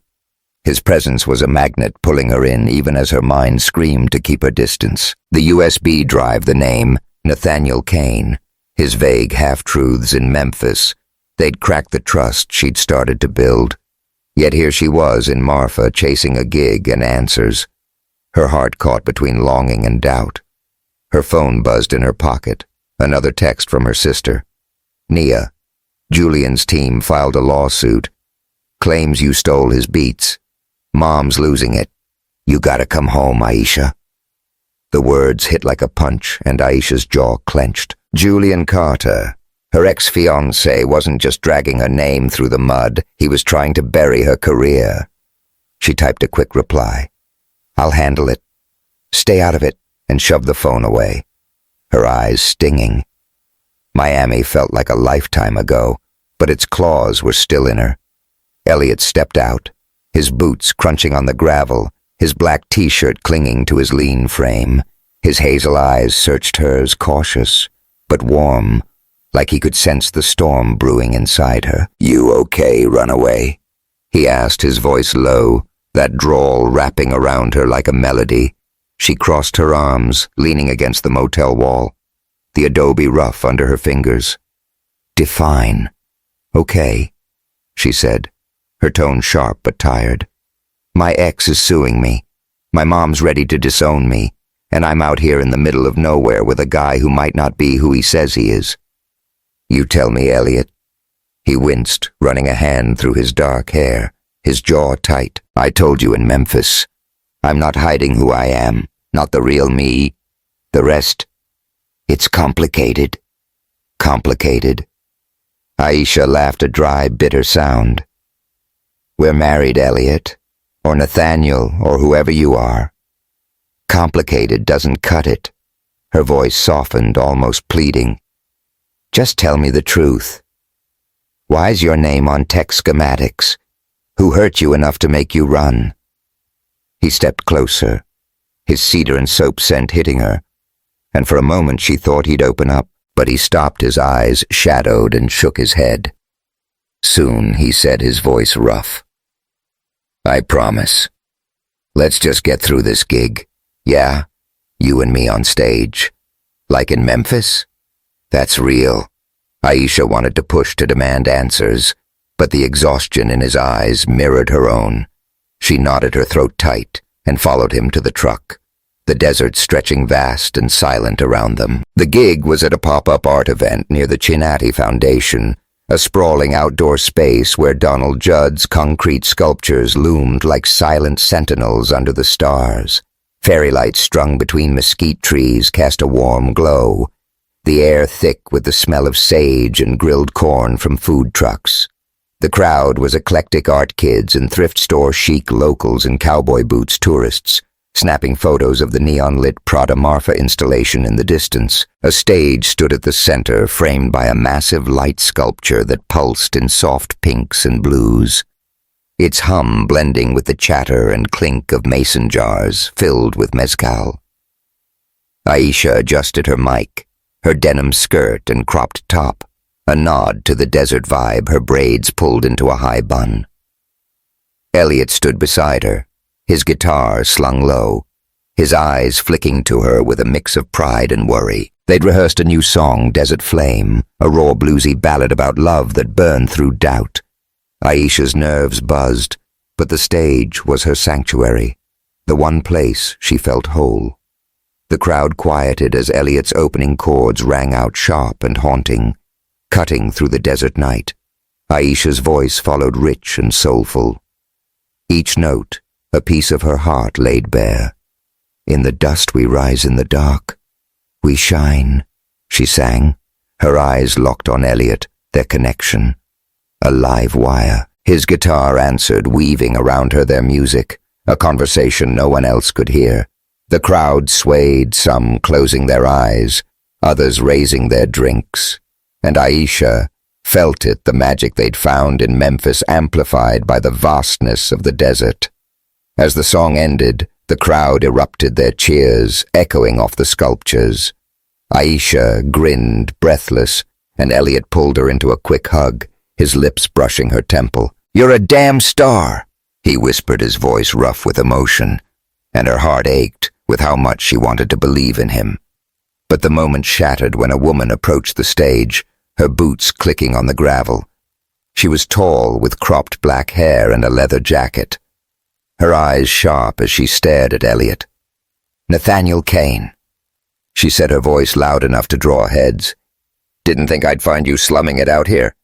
His presence was a magnet pulling her in even as her mind screamed to keep her distance. The USB drive, the name, Nathaniel Kane, his vague half-truths in Memphis. They'd cracked the trust she'd started to build. Yet here she was in Marfa chasing a gig and answers. Her heart caught between longing and doubt. Her phone buzzed in her pocket. Another text from her sister. Nia, Julian's team filed a lawsuit. Claims you stole his beats. Mom's losing it. You gotta come home, Aisha. The words hit like a punch, and Aisha's jaw clenched. Julian Carter. Her ex-fiancé wasn't just dragging her name through the mud, he was trying to bury her career. She typed a quick reply. I'll handle it. Stay out of it, and shoved the phone away. Her eyes stinging. Miami felt like a lifetime ago, but its claws were still in her. Elliot stepped out, his boots crunching on the gravel, his black t-shirt clinging to his lean frame. His hazel eyes searched hers, cautious, but warm, like he could sense the storm brewing inside her. You okay, runaway? He asked, his voice low, that drawl wrapping around her like a melody. She crossed her arms, leaning against the motel wall, the adobe rough under her fingers. Define. Okay, she said, her tone sharp but tired. My ex is suing me. My mom's ready to disown me, and I'm out here in the middle of nowhere with a guy who might not be who he says he is. You tell me, Elliot. He winced, running a hand through his dark hair, his jaw tight. I told you in Memphis. I'm not hiding who I am, not the real me. The rest, it's complicated. Complicated. Aisha laughed a dry, bitter sound. We're married, Elliot, or Nathaniel, or whoever you are. Complicated doesn't cut it. Her voice softened, almost pleading. Just tell me the truth. Why's your name on tech schematics? Who hurt you enough to make you run? He stepped closer, his cedar and soap scent hitting her, and for a moment she thought he'd open up, but he stopped, his eyes shadowed, and shook his head. Soon, he said, his voice rough. I promise. Let's just get through this gig. Yeah, you and me on stage. Like in Memphis? That's real. Aisha wanted to push to demand answers, but the exhaustion in his eyes mirrored her own. She knotted her throat tight and followed him to the truck, the desert stretching vast and silent around them. The gig was at a pop-up art event near the Chinati Foundation, a sprawling outdoor space where Donald Judd's concrete sculptures loomed like silent sentinels under the stars. Fairy lights strung between mesquite trees cast a warm glow, the air thick with the smell of sage and grilled corn from food trucks. The crowd was eclectic art kids and thrift store chic locals in cowboy boots tourists, snapping photos of the neon-lit Prada Marfa installation in the distance. A stage stood at the center, framed by a massive light sculpture that pulsed in soft pinks and blues, its hum blending with the chatter and clink of mason jars filled with mezcal. Aisha adjusted her mic, her denim skirt and cropped top, a nod to the desert vibe, her braids pulled into a high bun. Elliot stood beside her, his guitar slung low, his eyes flicking to her with a mix of pride and worry. They'd rehearsed a new song, Desert Flame, a raw bluesy ballad about love that burned through doubt. Aisha's nerves buzzed, but the stage was her sanctuary, the one place she felt whole. The crowd quieted as Elliot's opening chords rang out sharp and haunting, cutting through the desert night. Aisha's voice followed, rich and soulful. Each note, a piece of her heart laid bare. In the dust we rise, in the dark we shine, she sang, her eyes locked on Elliot, their connection. A live wire. His guitar answered, weaving around her their music, a conversation no one else could hear. The crowd swayed, some closing their eyes, others raising their drinks, and Aisha felt it, the magic they'd found in Memphis amplified by the vastness of the desert. As the song ended, the crowd erupted, their cheers echoing off the sculptures. Aisha grinned, breathless, and Elliot pulled her into a quick hug, his lips brushing her temple. "You're a damn star," he whispered, his voice rough with emotion, and her heart ached with how much she wanted to believe in him. But the moment shattered when a woman approached the stage, her boots clicking on the gravel. She was tall, with cropped black hair and a leather jacket, her eyes sharp as she stared at Elliot. "Nathaniel Kane," she said, her voice loud enough to draw heads. "Didn't think I'd find you slumming it out here."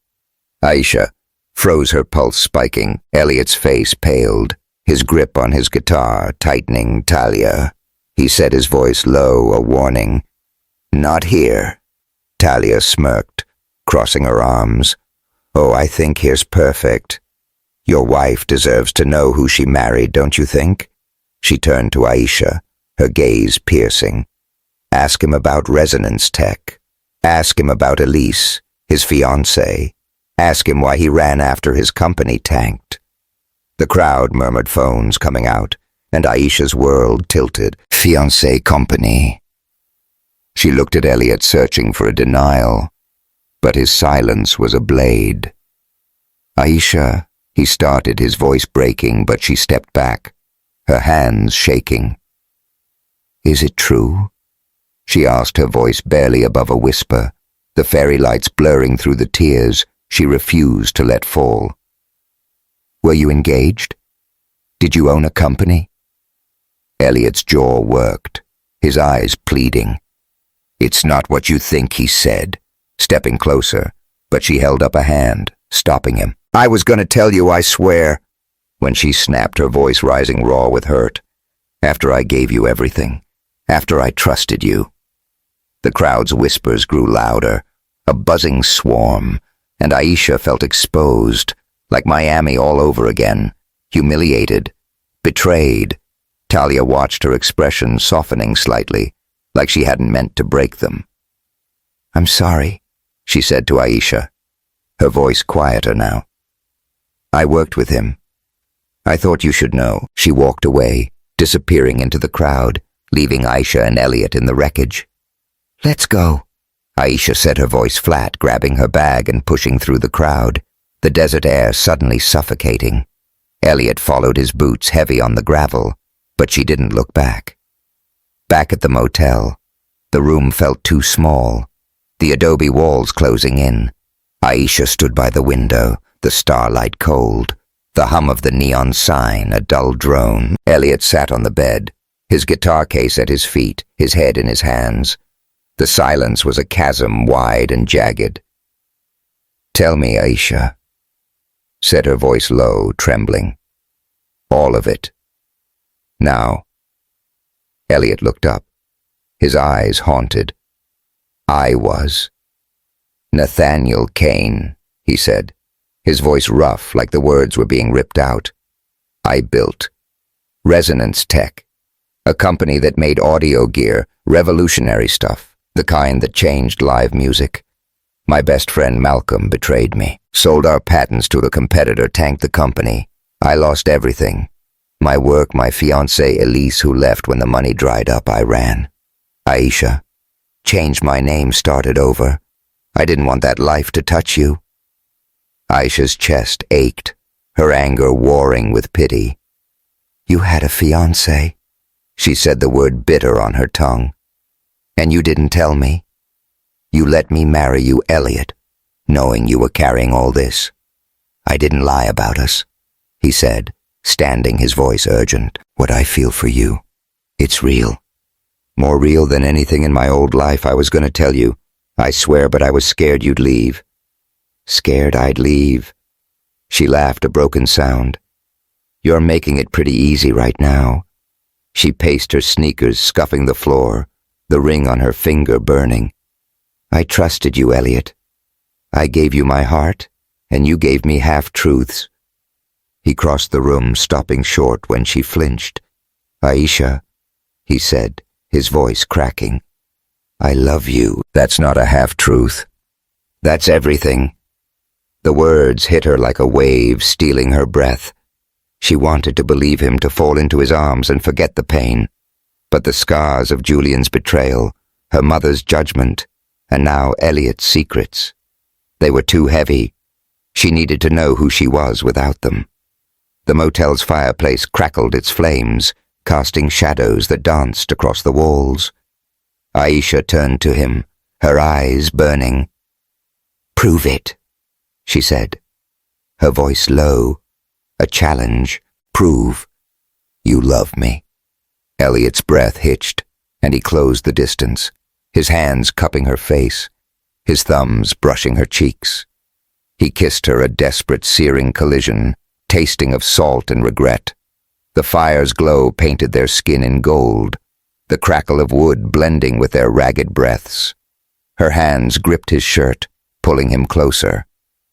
Aisha froze, her pulse spiking. Elliot's face paled, his grip on his guitar tightening. "Talia," he said, his voice low, a warning. "Not here." Talia smirked, crossing her arms. "Oh, I think here's perfect. Your wife deserves to know who she married, don't you think?" She turned to Aisha, her gaze piercing. "Ask him about resonance tech. Ask him about Elise, his fiancée. Ask him why he ran after his company tanked." The crowd murmured, phones coming out, and Aisha's world tilted. "Fiancée company." She looked at Elliot, searching for a denial, but his silence was a blade. "Aisha," he started, his voice breaking, but she stepped back, her hands shaking. "Is it true?" she asked, her voice barely above a whisper, the fairy lights blurring through the tears she refused to let fall. "Were you engaged? Did you own a company?" Elliot's jaw worked, his eyes pleading. "It's not what you think," he said, stepping closer, but she held up a hand, stopping him. "I was going to tell you, I swear," when she snapped, her voice rising raw with hurt. "After I gave you everything, after I trusted you." The crowd's whispers grew louder, a buzzing swarm, and Aisha felt exposed, like Miami all over again, humiliated, betrayed. Talia watched, her expression softening slightly, like she hadn't meant to break them. "I'm sorry," she said to Aisha, her voice quieter now. "I worked with him. I thought you should know." She walked away, disappearing into the crowd, leaving Aisha and Elliot in the wreckage. "Let's go," Aisha said, her voice flat, grabbing her bag and pushing through the crowd, the desert air suddenly suffocating. Elliot followed, his boots heavy on the gravel, but she didn't look back. Back at the motel, the room felt too small, the adobe walls closing in. Aisha stood by the window, the starlight cold, the hum of the neon sign a dull drone. Elliot sat on the bed, his guitar case at his feet, his head in his hands. The silence was a chasm wide and jagged. "Tell me, Aisha," said her voice low, trembling. "All of it. Now." Elliot looked up, his eyes haunted. "I was." "Nathaniel Kane," he said, his voice rough, like the words were being ripped out. "I built Resonance Tech, a company that made audio gear, revolutionary stuff, the kind that changed live music. My best friend Malcolm betrayed me, sold our patents to a competitor, tanked the company. I lost everything. My work, my fiancée Elise, who left when the money dried up. I ran. Aisha. Changed my name, started over. I didn't want that life to touch you." Aisha's chest ached, her anger warring with pity. "You had a fiancé," she said, the word bitter on her tongue. "And you didn't tell me. You let me marry you, Elliot, knowing you were carrying all this. I didn't lie about us," he said, standing, his voice urgent. "What I feel for you, it's real. More real than anything in my old life I was going to tell you. I swear, but I was scared you'd leave." "Scared I'd leave?" She laughed, a broken sound. "You're making it pretty easy right now." She paced, her sneakers scuffing the floor, the ring on her finger burning. "I trusted you, Elliot. I gave you my heart, and you gave me half-truths." He crossed the room, stopping short when she flinched. "Aisha," he said, his voice cracking. "I love you." "That's not a half-truth. That's everything." The words hit her like a wave, stealing her breath. She wanted to believe him, to fall into his arms and forget the pain. But the scars of Julian's betrayal, her mother's judgment, and now Elliot's secrets, they were too heavy. She needed to know who she was without them. The motel's fireplace crackled its flames, casting shadows that danced across the walls. Aisha turned to him, her eyes burning. "Prove it," she said, her voice low, a challenge. "Prove you love me." Elliot's breath hitched, and he closed the distance, his hands cupping her face, his thumbs brushing her cheeks. He kissed her, a desperate, searing collision, tasting of salt and regret. The fire's glow painted their skin in gold, the crackle of wood blending with their ragged breaths. Her hands gripped his shirt, pulling him closer,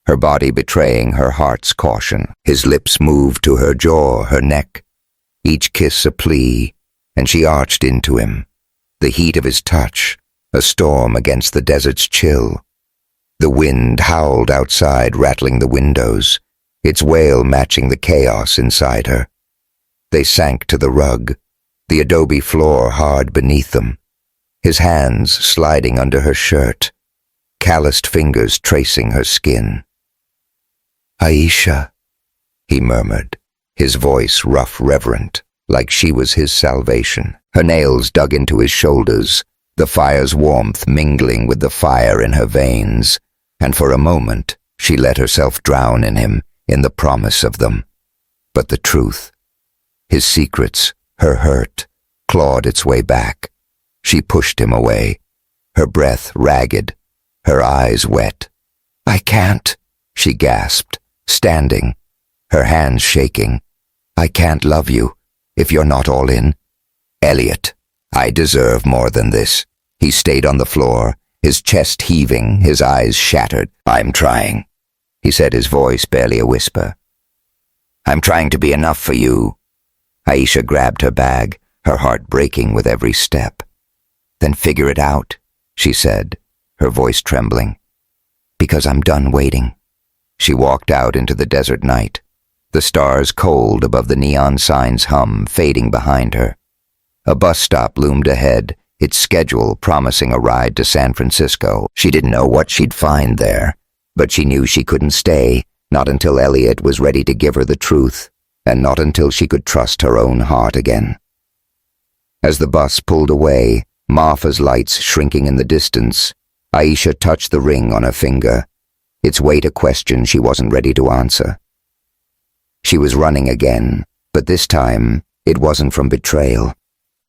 her body betraying her heart's caution. His lips moved to her jaw, her neck, each kiss a plea, and she arched into him, the heat of his touch, a storm against the desert's chill. The wind howled outside, rattling the windows, its wail matching the chaos inside her. They sank to the rug, the adobe floor hard beneath them, his hands sliding under her shirt, calloused fingers tracing her skin. "Aisha," he murmured, his voice rough, reverent, like she was his salvation. Her nails dug into his shoulders, the fire's warmth mingling with the fire in her veins, and for a moment she let herself drown in him, in the promise of them. But the truth, his secrets, her hurt, clawed its way back. She pushed him away, her breath ragged, her eyes wet. "I can't," she gasped, standing, her hands shaking. "I can't love you if you're not all in." "Elliot, I deserve more than this." He stayed on the floor, his chest heaving, his eyes shattered. "I'm trying," he said, his voice barely a whisper. "I'm trying to be enough for you." Aisha grabbed her bag, her heart breaking with every step. "Then figure it out," she said, her voice trembling. "Because I'm done waiting." She walked out into the desert night, the stars cold above the neon sign's hum fading behind her. A bus stop loomed ahead, its schedule promising a ride to San Francisco. She didn't know what she'd find there, but she knew she couldn't stay, not until Elliot was ready to give her the truth, and not until she could trust her own heart again. As the bus pulled away, Marfa's lights shrinking in the distance, Aisha touched the ring on her finger, its weight a question she wasn't ready to answer. She was running again, but this time it wasn't from betrayal.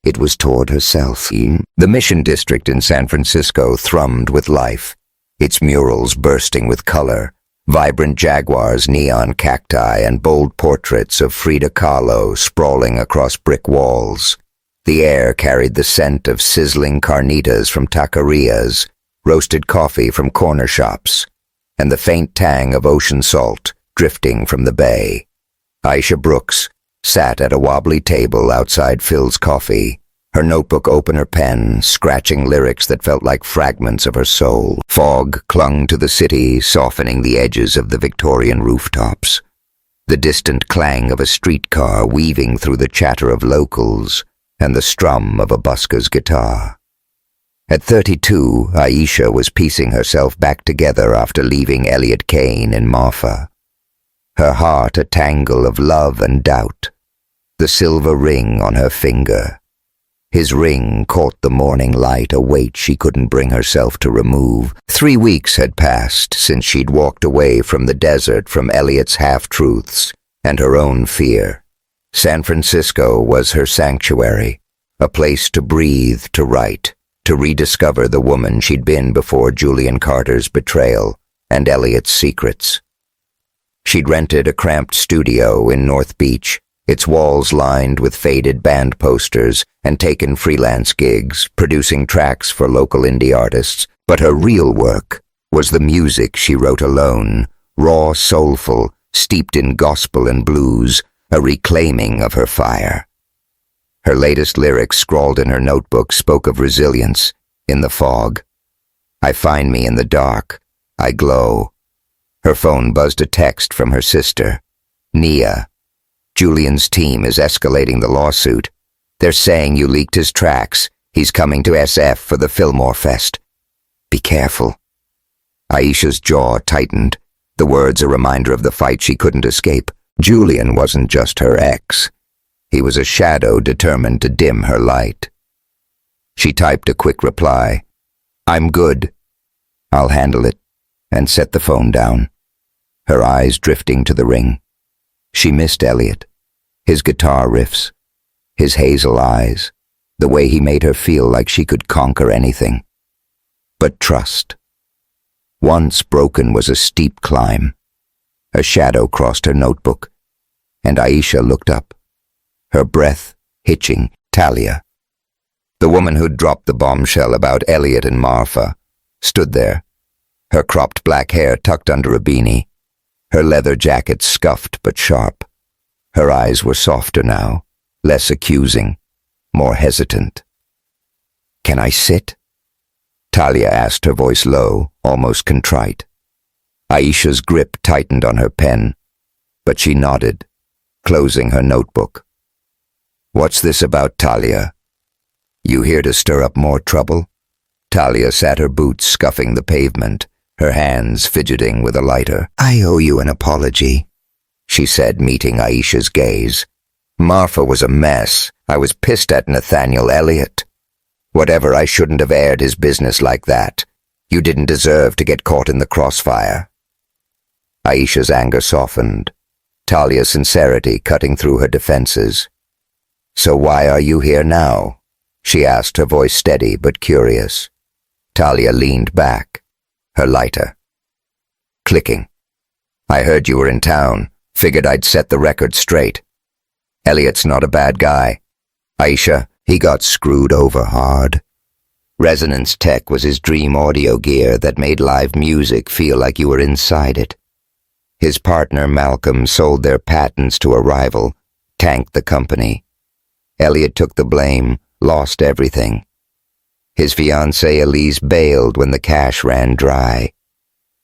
It was toward herself. The Mission District in San Francisco thrummed with life, its murals bursting with color, vibrant jaguars, neon cacti, and bold portraits of Frida Kahlo sprawling across brick walls. The air carried the scent of sizzling carnitas from taquerias, roasted coffee from corner shops, and the faint tang of ocean salt drifting from the bay. Aisha Brooks sat at a wobbly table outside Phil's Coffee, her notebook open, her pen, scratching lyrics that felt like fragments of her soul. Fog clung to the city, softening the edges of the Victorian rooftops. The distant clang of a streetcar weaving through the chatter of locals and the strum of a busker's guitar. At 32, Aisha was piecing herself back together after leaving Elliot Kane in Marfa. Her heart a tangle of love and doubt, the silver ring on her finger. His ring caught the morning light, a weight she couldn't bring herself to remove. 3 weeks had passed since she'd walked away from the desert, from Elliot's half-truths and her own fear. San Francisco was her sanctuary, a place to breathe, to write, to rediscover the woman she'd been before Julian Carter's betrayal and Elliot's secrets. She'd rented a cramped studio in North Beach, its walls lined with faded band posters, and taken freelance gigs, producing tracks for local indie artists. But her real work was the music she wrote alone, raw, soulful, steeped in gospel and blues, a reclaiming of her fire. Her latest lyrics, scrawled in her notebook, spoke of resilience in the fog. "I find me in the dark. I glow." Her phone buzzed a text from her sister. "Nia, Julian's team is escalating the lawsuit. They're saying you leaked his tracks. He's coming to SF for the Fillmore Fest. Be careful." Aisha's jaw tightened, The words a reminder of the fight she couldn't escape. Julian wasn't just her ex. He was a shadow determined to dim her light. She typed a quick reply. "I'm good. I'll handle it," and set the phone down, her eyes drifting to the ring. She missed Elliot, his guitar riffs, his hazel eyes, the way he made her feel like she could conquer anything. But trust. Once broken was a steep climb. A shadow crossed her notebook, and Aisha looked up, her breath hitching. Talia, the woman who'd dropped the bombshell about Elliot and Marfa, stood there, her cropped black hair tucked under a beanie, her leather jacket scuffed but sharp. Her eyes were softer now, less accusing, more hesitant. "Can I sit?" Talia asked, her voice low, almost contrite. Aisha's grip tightened on her pen, but she nodded, closing her notebook. "What's this about, Talia? You here to stir up more trouble?" Talia sat, her boots scuffing the pavement, her hands fidgeting with a lighter. "I owe you an apology," she said, meeting Aisha's gaze. "Marfa was a mess. I was pissed at Nathaniel Elliot. Whatever, I shouldn't have aired his business like that. You didn't deserve to get caught in the crossfire." Aisha's anger softened, Talia's sincerity cutting through her defenses. "So why are you here now?" she asked, her voice steady but curious. Talia leaned back, her lighter clicking. "I heard you were in town. Figured I'd set the record straight. Elliot's not a bad guy. Aisha, he got screwed over hard. Resonance Tech was his dream audio gear that made live music feel like you were inside it. His partner Malcolm sold their patents to a rival, tanked the company. Elliot took the blame, lost everything. His fiancée Elise bailed when the cash ran dry.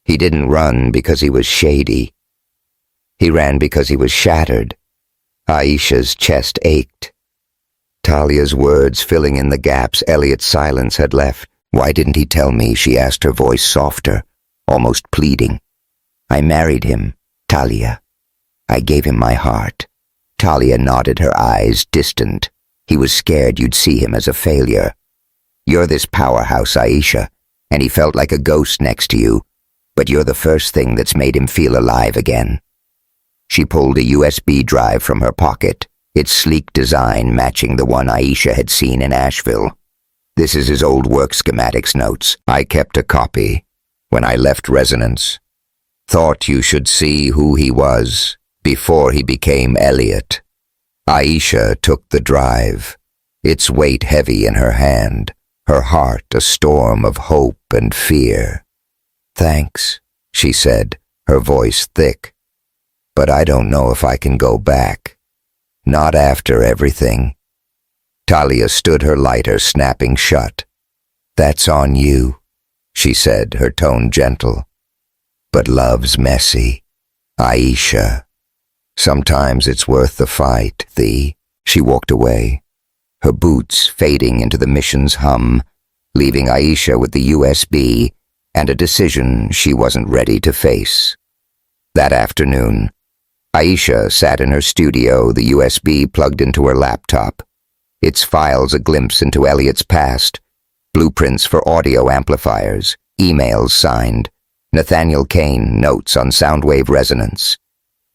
He didn't run because he was shady. He ran because he was shattered." Aisha's chest ached, Talia's words filling in the gaps Elliot's silence had left. "Why didn't he tell me?" she asked, her voice softer, almost pleading. "I married him, Talia. I gave him my heart." Talia nodded, her eyes distant. "He was scared you'd see him as a failure. You're this powerhouse, Aisha, and he felt like a ghost next to you, but you're the first thing that's made him feel alive again." She pulled a USB drive from her pocket, its sleek design matching the one Aisha had seen in Asheville. "This is his old work schematics notes. I kept a copy when I left Resonance. Thought you should see who he was before he became Elliot." Aisha took the drive, its weight heavy in her hand, her heart a storm of hope and fear. "Thanks," she said, her voice thick. "But I don't know if I can go back. Not after everything." Talia stood, her lighter snapping shut. "That's on you," she said, her tone gentle. "But love's messy, Aisha. Sometimes it's worth the fight, She walked away, her boots fading into the mission's hum, leaving Aisha with the USB and a decision she wasn't ready to face. That afternoon, Aisha sat in her studio, the USB plugged into her laptop, its files a glimpse into Elliot's past, blueprints for audio amplifiers, emails signed, Nathaniel Kane notes on soundwave resonance.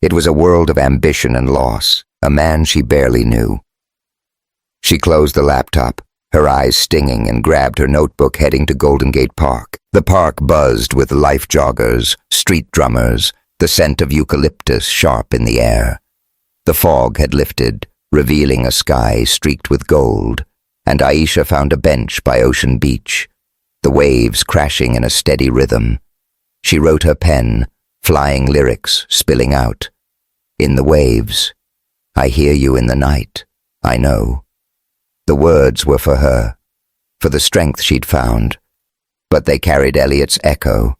It was a world of ambition and loss, a man she barely knew. She closed the laptop, her eyes stinging, and grabbed her notebook, heading to Golden Gate Park. The park buzzed with life joggers, street drummers, the scent of eucalyptus sharp in the air. The fog had lifted, revealing a sky streaked with gold, and Aisha found a bench by Ocean Beach, the waves crashing in a steady rhythm. She wrote her pen, flying lyrics spilling out. In the waves, I hear you in the night, I know. The words were for her, for the strength she'd found, but they carried Elliot's echo,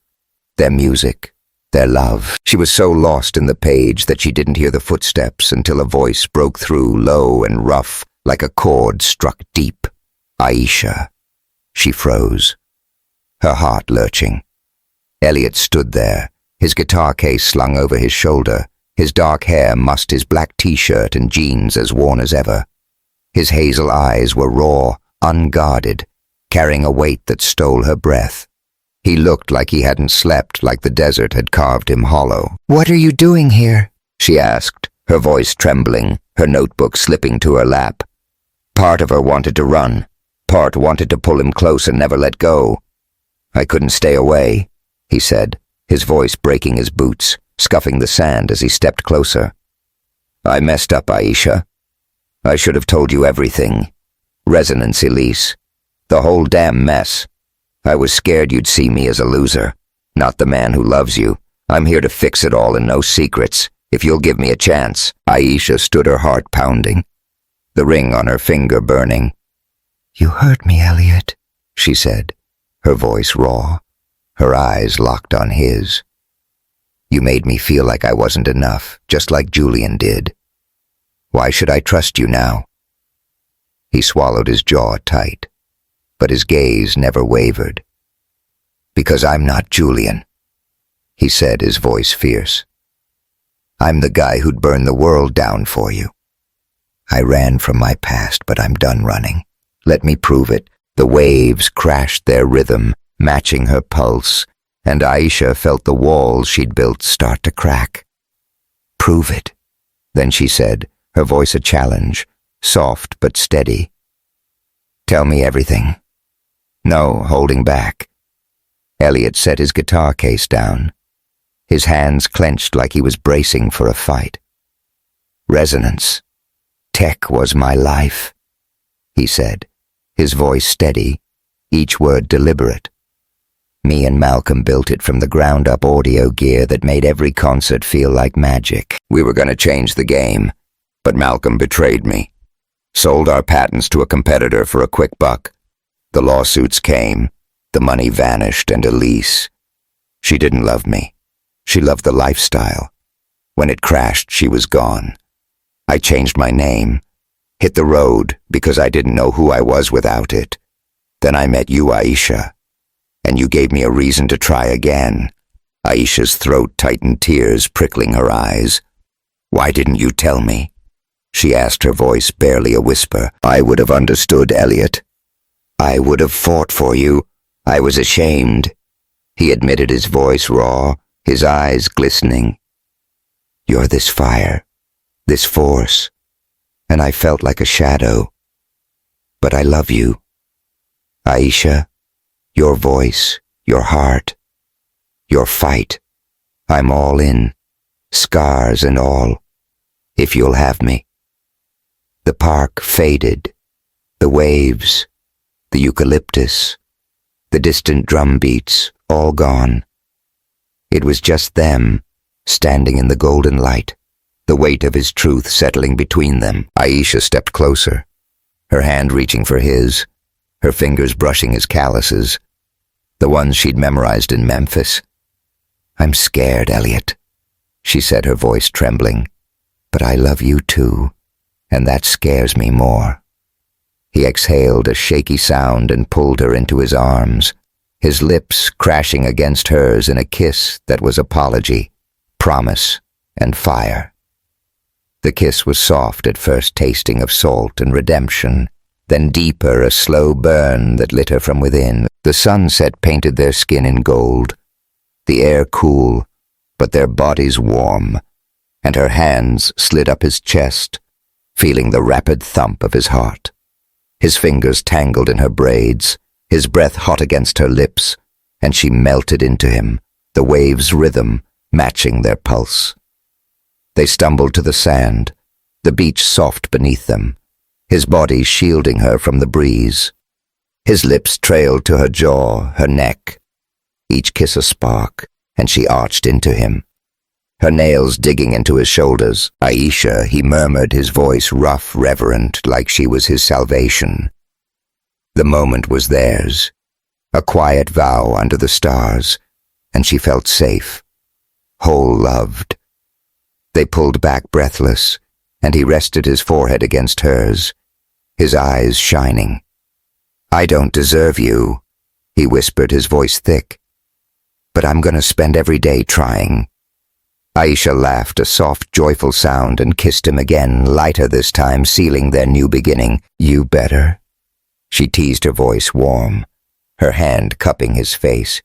their music, their love. She was so lost in the page that she didn't hear the footsteps until a voice broke through, low and rough, like a chord struck deep. "Aisha." She froze, her heart lurching. Elliot stood there, his guitar case slung over his shoulder, his dark hair mussed his black t-shirt and jeans as worn as ever. His hazel eyes were raw, unguarded, carrying a weight that stole her breath. He looked like he hadn't slept, like the desert had carved him hollow. "What are you doing here?" she asked, her voice trembling, her notebook slipping to her lap. Part of her wanted to run. Part wanted to pull him close and never let go. "I couldn't stay away," he said, his voice breaking his boots, scuffing the sand as he stepped closer. "I messed up, Aisha. I should have told you everything. Resonance, Elise. The whole damn mess. I was scared you'd see me as a loser, not the man who loves you. I'm here to fix it all and no secrets, if you'll give me a chance." Aisha stood, her heart pounding, the ring on her finger burning. "You hurt me, Elliot," she said, her voice raw, her eyes locked on his. "You made me feel like I wasn't enough, just like Julian did. Why should I trust you now?" He swallowed his jaw tight, but his gaze never wavered. "Because I'm not Julian," he said, his voice fierce. "I'm the guy who'd burn the world down for you. I ran from my past, but I'm done running. Let me prove it." The waves crashed their rhythm, matching her pulse, and Aisha felt the walls she'd built start to crack. "Prove it," then she said, her voice a challenge, soft but steady. "Tell me everything. No holding back." Elliot set his guitar case down, his hands clenched like he was bracing for a fight. "Resonance. Tech was my life," he said, his voice steady, each word deliberate. "Me and Malcolm built it from the ground-up audio gear that made every concert feel like magic. We were going to change the game, but Malcolm betrayed me. Sold our patents to a competitor for a quick buck. The lawsuits came, the money vanished, and Elise. She didn't love me. She loved the lifestyle. When it crashed, she was gone. I changed my name, hit the road because I didn't know who I was without it. Then I met you, Aisha, and you gave me a reason to try again." Aisha's throat tightened, tears prickling her eyes. "Why didn't you tell me?" she asked, her voice barely a whisper. "I would have understood, Elliot. I would have fought for you. I was ashamed," he admitted, his voice raw, his eyes glistening. "You're this fire, this force, and I felt like a shadow. But I love you. Aisha, your voice, your heart, your fight. I'm all in, scars and all, if you'll have me." The park faded, the waves, the eucalyptus, the distant drum beats, all gone. It was just them, standing in the golden light, the weight of his truth settling between them. Aisha stepped closer, her hand reaching for his, her fingers brushing his calluses, the ones she'd memorized in Memphis. "I'm scared, Elliot," she said, her voice trembling. "But I love you too, and that scares me more." He exhaled a shaky sound and pulled her into his arms, his lips crashing against hers in a kiss that was apology, promise, and fire. The kiss was soft at first, tasting of salt and redemption, then deeper, a slow burn that lit her from within. The sunset painted their skin in gold, the air cool, but their bodies warm, and her hands slid up his chest, feeling the rapid thump of his heart. His fingers tangled in her braids, his breath hot against her lips, and she melted into him, the waves' rhythm matching their pulse. They stumbled to the sand, the beach soft beneath them, his body shielding her from the breeze. His lips trailed to her jaw, her neck, each kiss a spark, and she arched into him, her nails digging into his shoulders. "Aisha," he murmured, his voice rough, reverent, like she was his salvation. The moment was theirs, a quiet vow under the stars, and she felt safe, whole loved. They pulled back breathless, and he rested his forehead against hers, his eyes shining. "I don't deserve you," he whispered, his voice thick. but I'm gonna spend every day trying." Aisha laughed a soft, joyful sound and kissed him again, lighter this time, sealing their new beginning. "You better?" She teased, her voice warm, her hand cupping his face.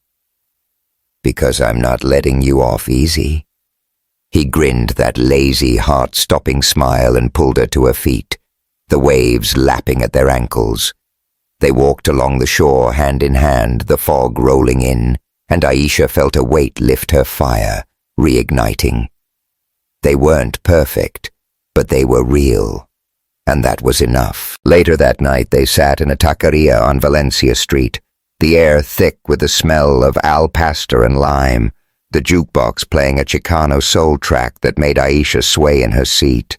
"Because I'm not letting you off easy." He grinned that lazy, heart-stopping smile and pulled her to her feet, the waves lapping at their ankles. They walked along the shore, hand in hand, the fog rolling in, and Aisha felt a weight lift her fire, reigniting. They weren't perfect, but they were real, and that was enough. Later that night they sat in a taqueria on Valencia Street, the air thick with the smell of al pastor and lime, the jukebox playing a Chicano soul track that made Aisha sway in her seat.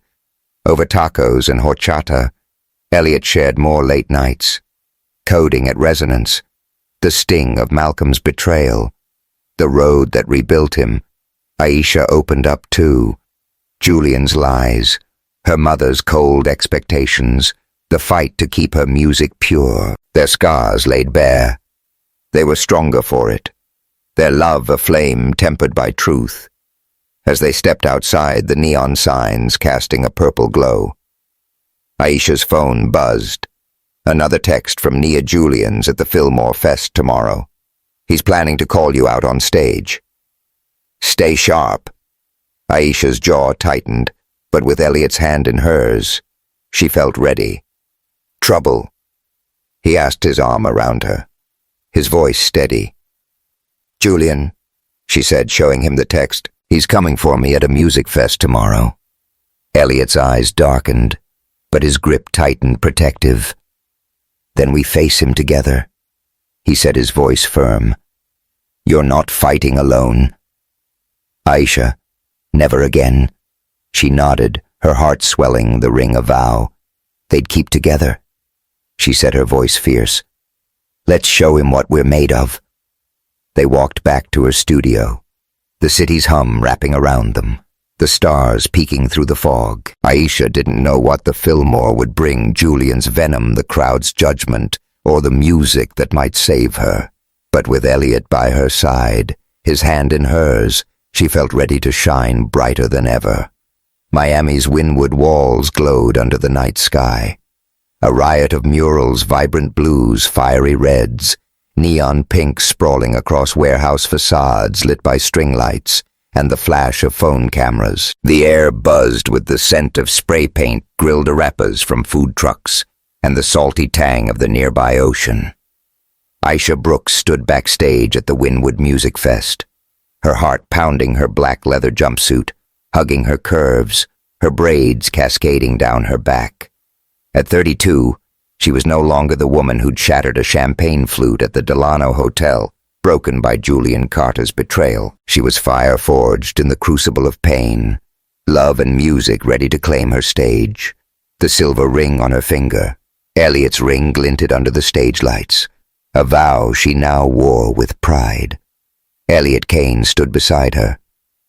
Over tacos and horchata, Elliot shared more late nights, coding at resonance, the sting of Malcolm's betrayal, the road that rebuilt him. Aisha opened up too. Julian's lies, her mother's cold expectations, the fight to keep her music pure, their scars laid bare. They were stronger for it, their love a flame tempered by truth. As they stepped outside, the neon signs casting a purple glow. Aisha's phone buzzed. Another text from Nia Julian's at the Fillmore Fest tomorrow. "He's planning to call you out on stage. Stay sharp." Aisha's jaw tightened, but with Elliot's hand in hers, she felt ready. "Trouble?" He asked, his arm around her, his voice steady. "Julian," she said, showing him the text. "He's coming for me at a music fest tomorrow." Elliot's eyes darkened, but his grip tightened, protective. "Then we face him together," he said, his voice firm. "You're not fighting alone." "Aisha, never again." She nodded, her heart swelling, the ring a vow. They'd keep together. She said, her voice fierce. "Let's show him what we're made of." They walked back to her studio, the city's hum wrapping around them, the stars peeking through the fog. Aisha didn't know what the Fillmore would bring, Julian's venom, the crowd's judgment, or the music that might save her. But with Elliot by her side, his hand in hers, she felt ready to shine brighter than ever. Miami's windward walls glowed under the night sky. A riot of murals, vibrant blues, fiery reds, neon pink sprawling across warehouse facades lit by string lights, and the flash of phone cameras. The air buzzed with the scent of spray paint, grilled arepas from food trucks, and the salty tang of the nearby ocean. Aisha Brooks stood backstage at the Wynwood Music Fest, her heart pounding her black leather jumpsuit, hugging her curves, her braids cascading down her back. At 32, she was no longer the woman who'd shattered a champagne flute at the Delano Hotel, broken by Julian Carter's betrayal. She was fire-forged in the crucible of pain, love and music ready to claim her stage. The silver ring on her finger, Elliot's ring glinted under the stage lights, a vow she now wore with pride. Elliot Kane stood beside her,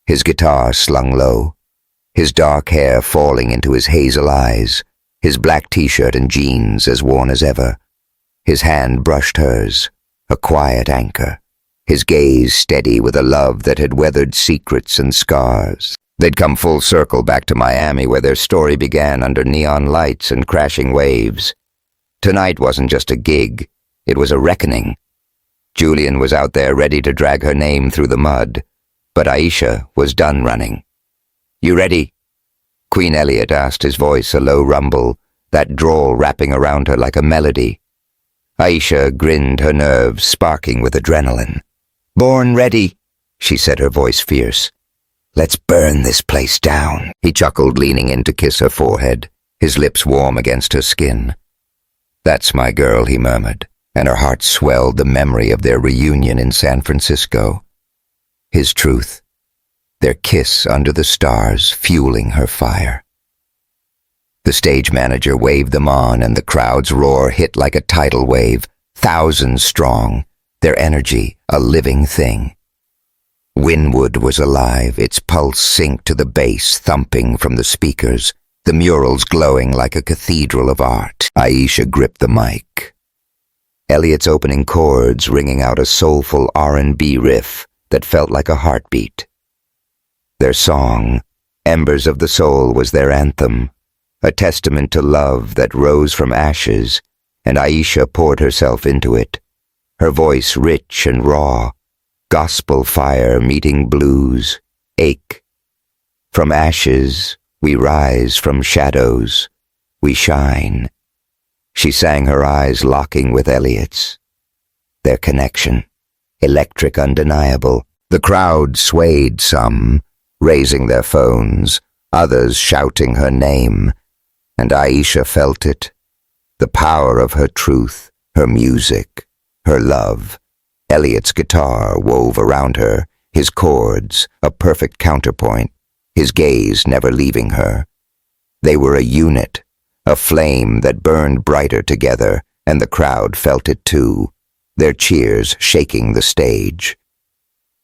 his guitar slung low, his dark hair falling into his hazel eyes, his black t-shirt and jeans as worn as ever. His hand brushed hers, a quiet anchor, his gaze steady with a love that had weathered secrets and scars. They'd come full circle back to Miami, where their story began under neon lights and crashing waves. Tonight wasn't just a gig, it was a reckoning. Julian was out there ready to drag her name through the mud, but Aisha was done running. "You ready?" Queen Elliot asked, his voice a low rumble, that drawl wrapping around her like a melody. Aisha grinned, her nerves sparking with adrenaline. "Born ready," she said, her voice fierce. "Let's burn this place down." He chuckled, leaning in to kiss her forehead, his lips warm against her skin. "That's my girl," he murmured, and her heart swelled, the memory of their reunion in San Francisco. His truth, their kiss under the stars, fueling her fire. The stage manager waved them on, and the crowd's roar hit like a tidal wave, thousands strong, their energy a living thing. Wynwood was alive, its pulse synced to the bass thumping from the speakers, the murals glowing like a cathedral of art. Aisha gripped the mic. Elliot's opening chords ringing out a soulful R&B riff, that felt like a heartbeat. Their song, Embers of the Soul, was their anthem, a testament to love that rose from ashes, and Aisha poured herself into it, her voice rich and raw, gospel fire meeting blues, ache. From ashes we rise, from shadows we shine. She sang, her eyes locking with Elliot's. Their connection, electric, undeniable. The crowd swayed, some raising their phones, others shouting her name, and Aisha felt it, the power of her truth, her music, her love. Elliot's guitar wove around her, his chords a perfect counterpoint, his gaze never leaving her. They were a unit, a flame that burned brighter together, and the crowd felt it too, their cheers shaking the stage.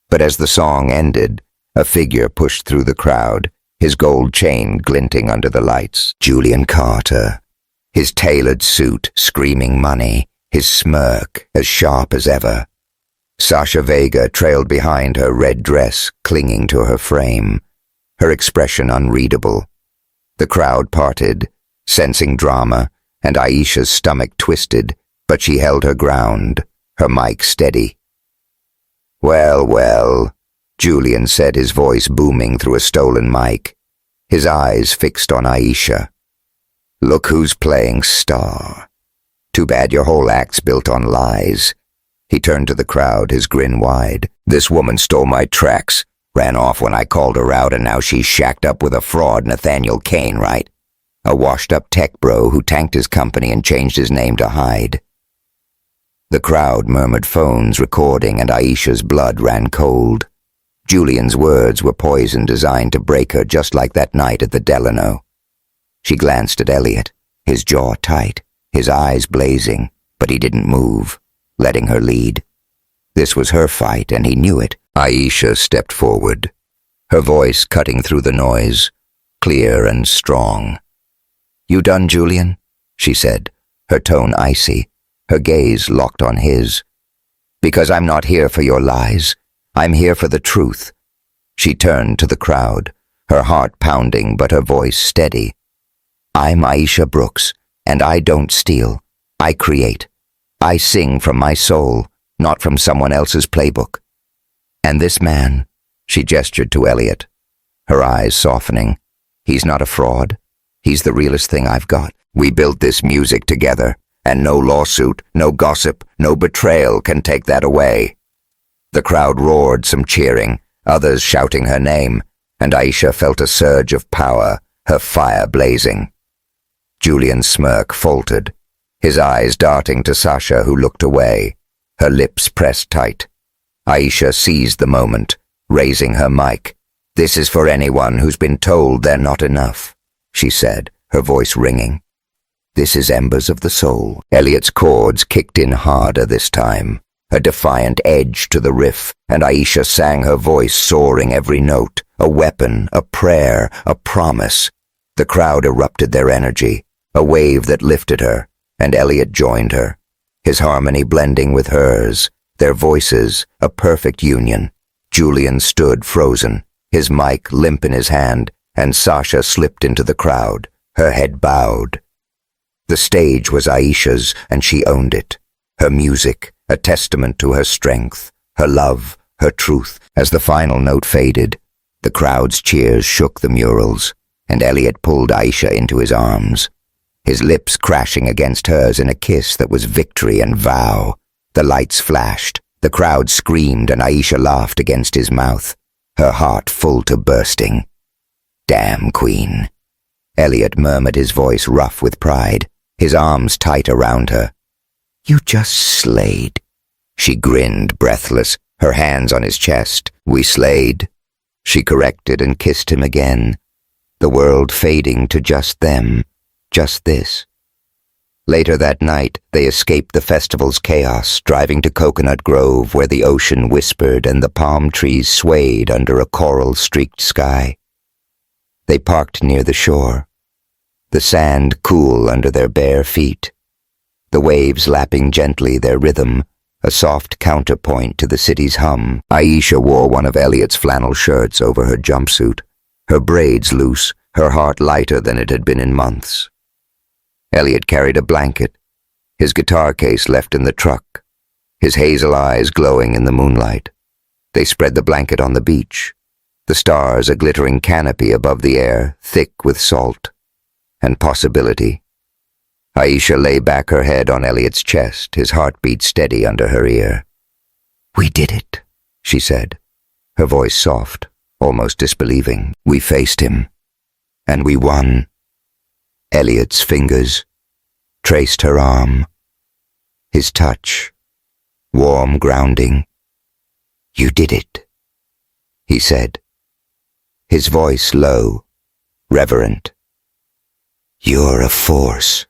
But as the song ended, a figure pushed through the crowd, his gold chain glinting under the lights. Julian Carter, his tailored suit screaming money, his smirk as sharp as ever. Sasha Vega trailed behind, her red dress clinging to her frame, her expression unreadable. The crowd parted, sensing drama, and Aisha's stomach twisted, but she held her ground, her mic steady. "Well, well," Julian said, his voice booming through a stolen mic, his eyes fixed on Aisha. "Look who's playing star. Too bad your whole act's built on lies." He turned to the crowd, his grin wide. "This woman stole my tracks, ran off when I called her out, and now she's shacked up with a fraud, Nathaniel Kane, right? A washed-up tech bro who tanked his company and changed his name to hide." The crowd murmured, phones recording, and Aisha's blood ran cold. Julian's words were poison designed to break her, just like that night at the Delano. She glanced at Elliot, his jaw tight, his eyes blazing, but he didn't move, letting her lead. This was her fight, and he knew it. Aisha stepped forward, her voice cutting through the noise, clear and strong. "You done, Julian?" she said, her tone icy, her gaze locked on his. "Because I'm not here for your lies. I'm here for the truth." She turned to the crowd, her heart pounding but her voice steady. "I'm Aisha Brooks, and I don't steal. I create. I sing from my soul, not from someone else's playbook. And this man," she gestured to Elliot, her eyes softening, "he's not a fraud. He's the realest thing I've got. We built this music together, and no lawsuit, no gossip, no betrayal can take that away." The crowd roared, some cheering, others shouting her name, and Aisha felt a surge of power, her fire blazing. Julian's smirk faltered, his eyes darting to Sasha, who looked away, her lips pressed tight. Aisha seized the moment, raising her mic. "This is for anyone who's been told they're not enough," she said, her voice ringing. "This is Embers of the Soul." Elliot's chords kicked in harder this time, a defiant edge to the riff, and Aisha sang, her voice soaring every note, a weapon, a prayer, a promise. The crowd erupted their energy, a wave that lifted her, and Elliot joined her, his harmony blending with hers, their voices a perfect union. Julian stood frozen, his mic limp in his hand, and Sasha slipped into the crowd, her head bowed. The stage was Aisha's, and she owned it, her music a testament to her strength, her love, her truth. As the final note faded, the crowd's cheers shook the murals, and Elliot pulled Aisha into his arms, his lips crashing against hers in a kiss that was victory and vow. The lights flashed, the crowd screamed, and Aisha laughed against his mouth, her heart full to bursting. "Damn, Queen." Elliot murmured, his voice rough with pride, his arms tight around her. "You just slayed." She grinned, breathless, her hands on his chest. "We slayed." She corrected and kissed him again, the world fading to just them, just this. Later that night, they escaped the festival's chaos, driving to Coconut Grove, where the ocean whispered and the palm trees swayed under a coral-streaked sky. They parked near the shore, the sand cool under their bare feet, the waves lapping gently their rhythm, a soft counterpoint to the city's hum. Aisha wore one of Elliot's flannel shirts over her jumpsuit, her braids loose, her heart lighter than it had been in months. Elliot carried a blanket, his guitar case left in the truck, his hazel eyes glowing in the moonlight. They spread the blanket on the beach, the stars a glittering canopy above the air, thick with salt and possibility. Aisha lay back her head on Elliot's chest, his heartbeat steady under her ear. "We did it," she said, her voice soft, almost disbelieving. "We faced him, and we won." Elliot's fingers traced her arm, his touch, warm, grounding. "You did it," he said, his voice low, reverent. "You're a force."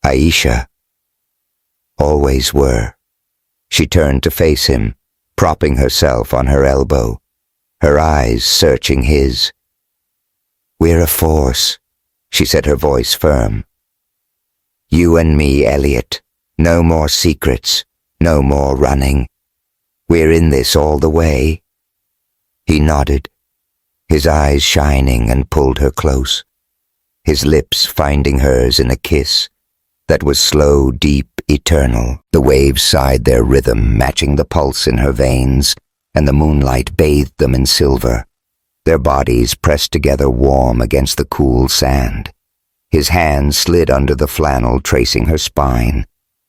Aisha. Always were. She turned to face him, propping herself on her elbow, her eyes searching his. "We're a force," she said, her voice firm. "You and me, Elliot. No more secrets, no more running. We're in this all the way." He nodded, his eyes shining, and pulled her close, his lips finding hers in a kiss that was slow, deep, eternal. The waves sighed their rhythm, matching the pulse in her veins, and the moonlight bathed them in silver, their bodies pressed together warm against the cool sand. His hands slid under the flannel, tracing her spine,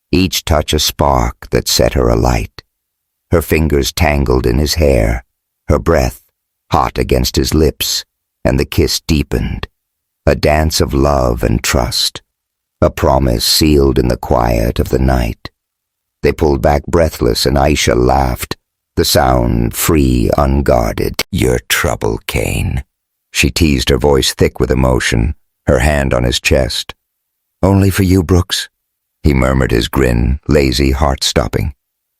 each touch a spark that set her alight. Her fingers tangled in his hair, her breath hot against his lips, and the kiss deepened, a dance of love and trust, a promise sealed in the quiet of the night. They pulled back breathless, and Aisha laughed, the sound free, unguarded. "Your trouble, Kane," she teased, her voice thick with emotion, her hand on his chest. "Only for you, Brooks," he murmured, his grin lazy, heart-stopping.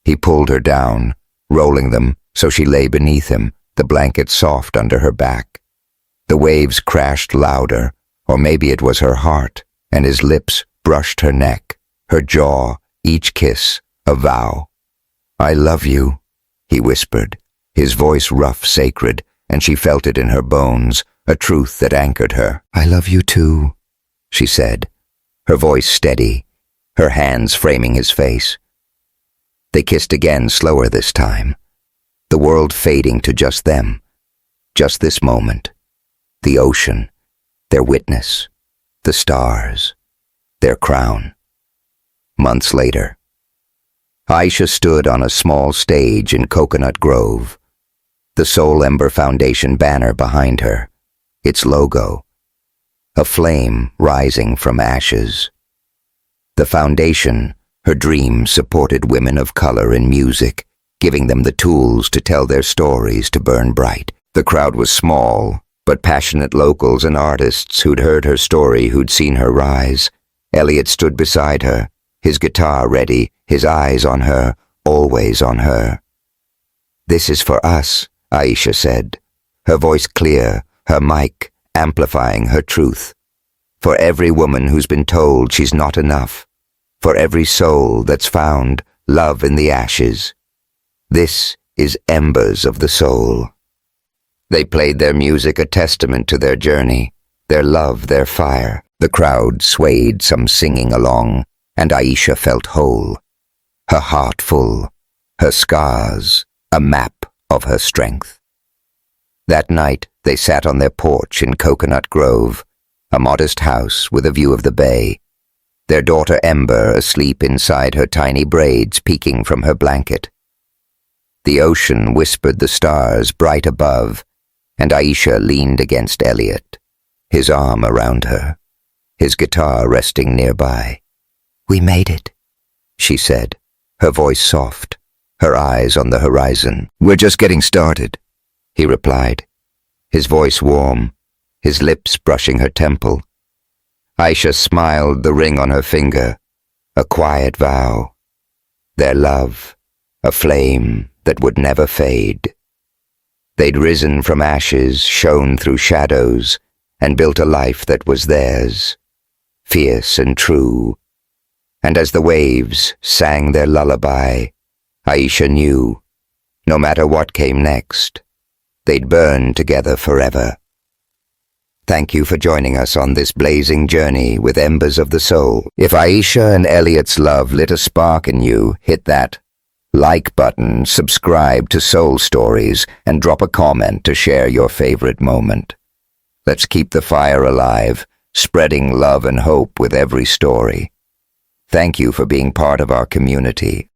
He pulled her down, rolling them so she lay beneath him, the blanket soft under her back. The waves crashed louder, or maybe it was her heart, and his lips brushed her neck, her jaw, each kiss a vow. "I love you," he whispered, his voice rough, sacred, and she felt it in her bones, a truth that anchored her. "I love you too," she said, her voice steady, her hands framing his face. They kissed again, slower this time, the world fading to just them, just this moment, the ocean, their witness, the stars, their crown. Months later, Aisha stood on a small stage in Coconut Grove, the Soul Ember Foundation banner behind her, its logo, a flame rising from ashes. The foundation, her dream, supported women of color in music, giving them the tools to tell their stories, to burn bright. The crowd was small, but passionate locals and artists who'd heard her story, who'd seen her rise. Elliot stood beside her, his guitar ready, his eyes on her, always on her. "This is for us," Aisha said, her voice clear, her mic amplifying her truth. "For every woman who's been told she's not enough, for every soul that's found love in the ashes. This is Embers of the Soul." They played their music, a testament to their journey, their love, their fire. The crowd swayed, some singing along, and Aisha felt whole, her heart full, her scars a map of her strength. That night they sat on their porch in Coconut Grove, a modest house with a view of the bay, their daughter Ember asleep inside her tiny braids peeking from her blanket. The ocean whispered the stars bright above, and Aisha leaned against Elliot, his arm around her, his guitar resting nearby. "We made it," she said, her voice soft, her eyes on the horizon. "We're just getting started," he replied, his voice warm, his lips brushing her temple. Aisha smiled, the ring on her finger, a quiet vow. Their love, a flame that would never fade. They'd risen from ashes, shone through shadows, and built a life that was theirs, fierce and true, And as the waves sang their lullaby, Aisha knew, no matter what came next, they'd burn together forever. Thank you for joining us on this blazing journey with embers of the soul. If Aisha and Elliot's love lit a spark in you, hit that like button, subscribe to Soul Stories, and drop a comment to share your favorite moment. Let's keep the fire alive, spreading love and hope with every story. Thank you for being part of our community.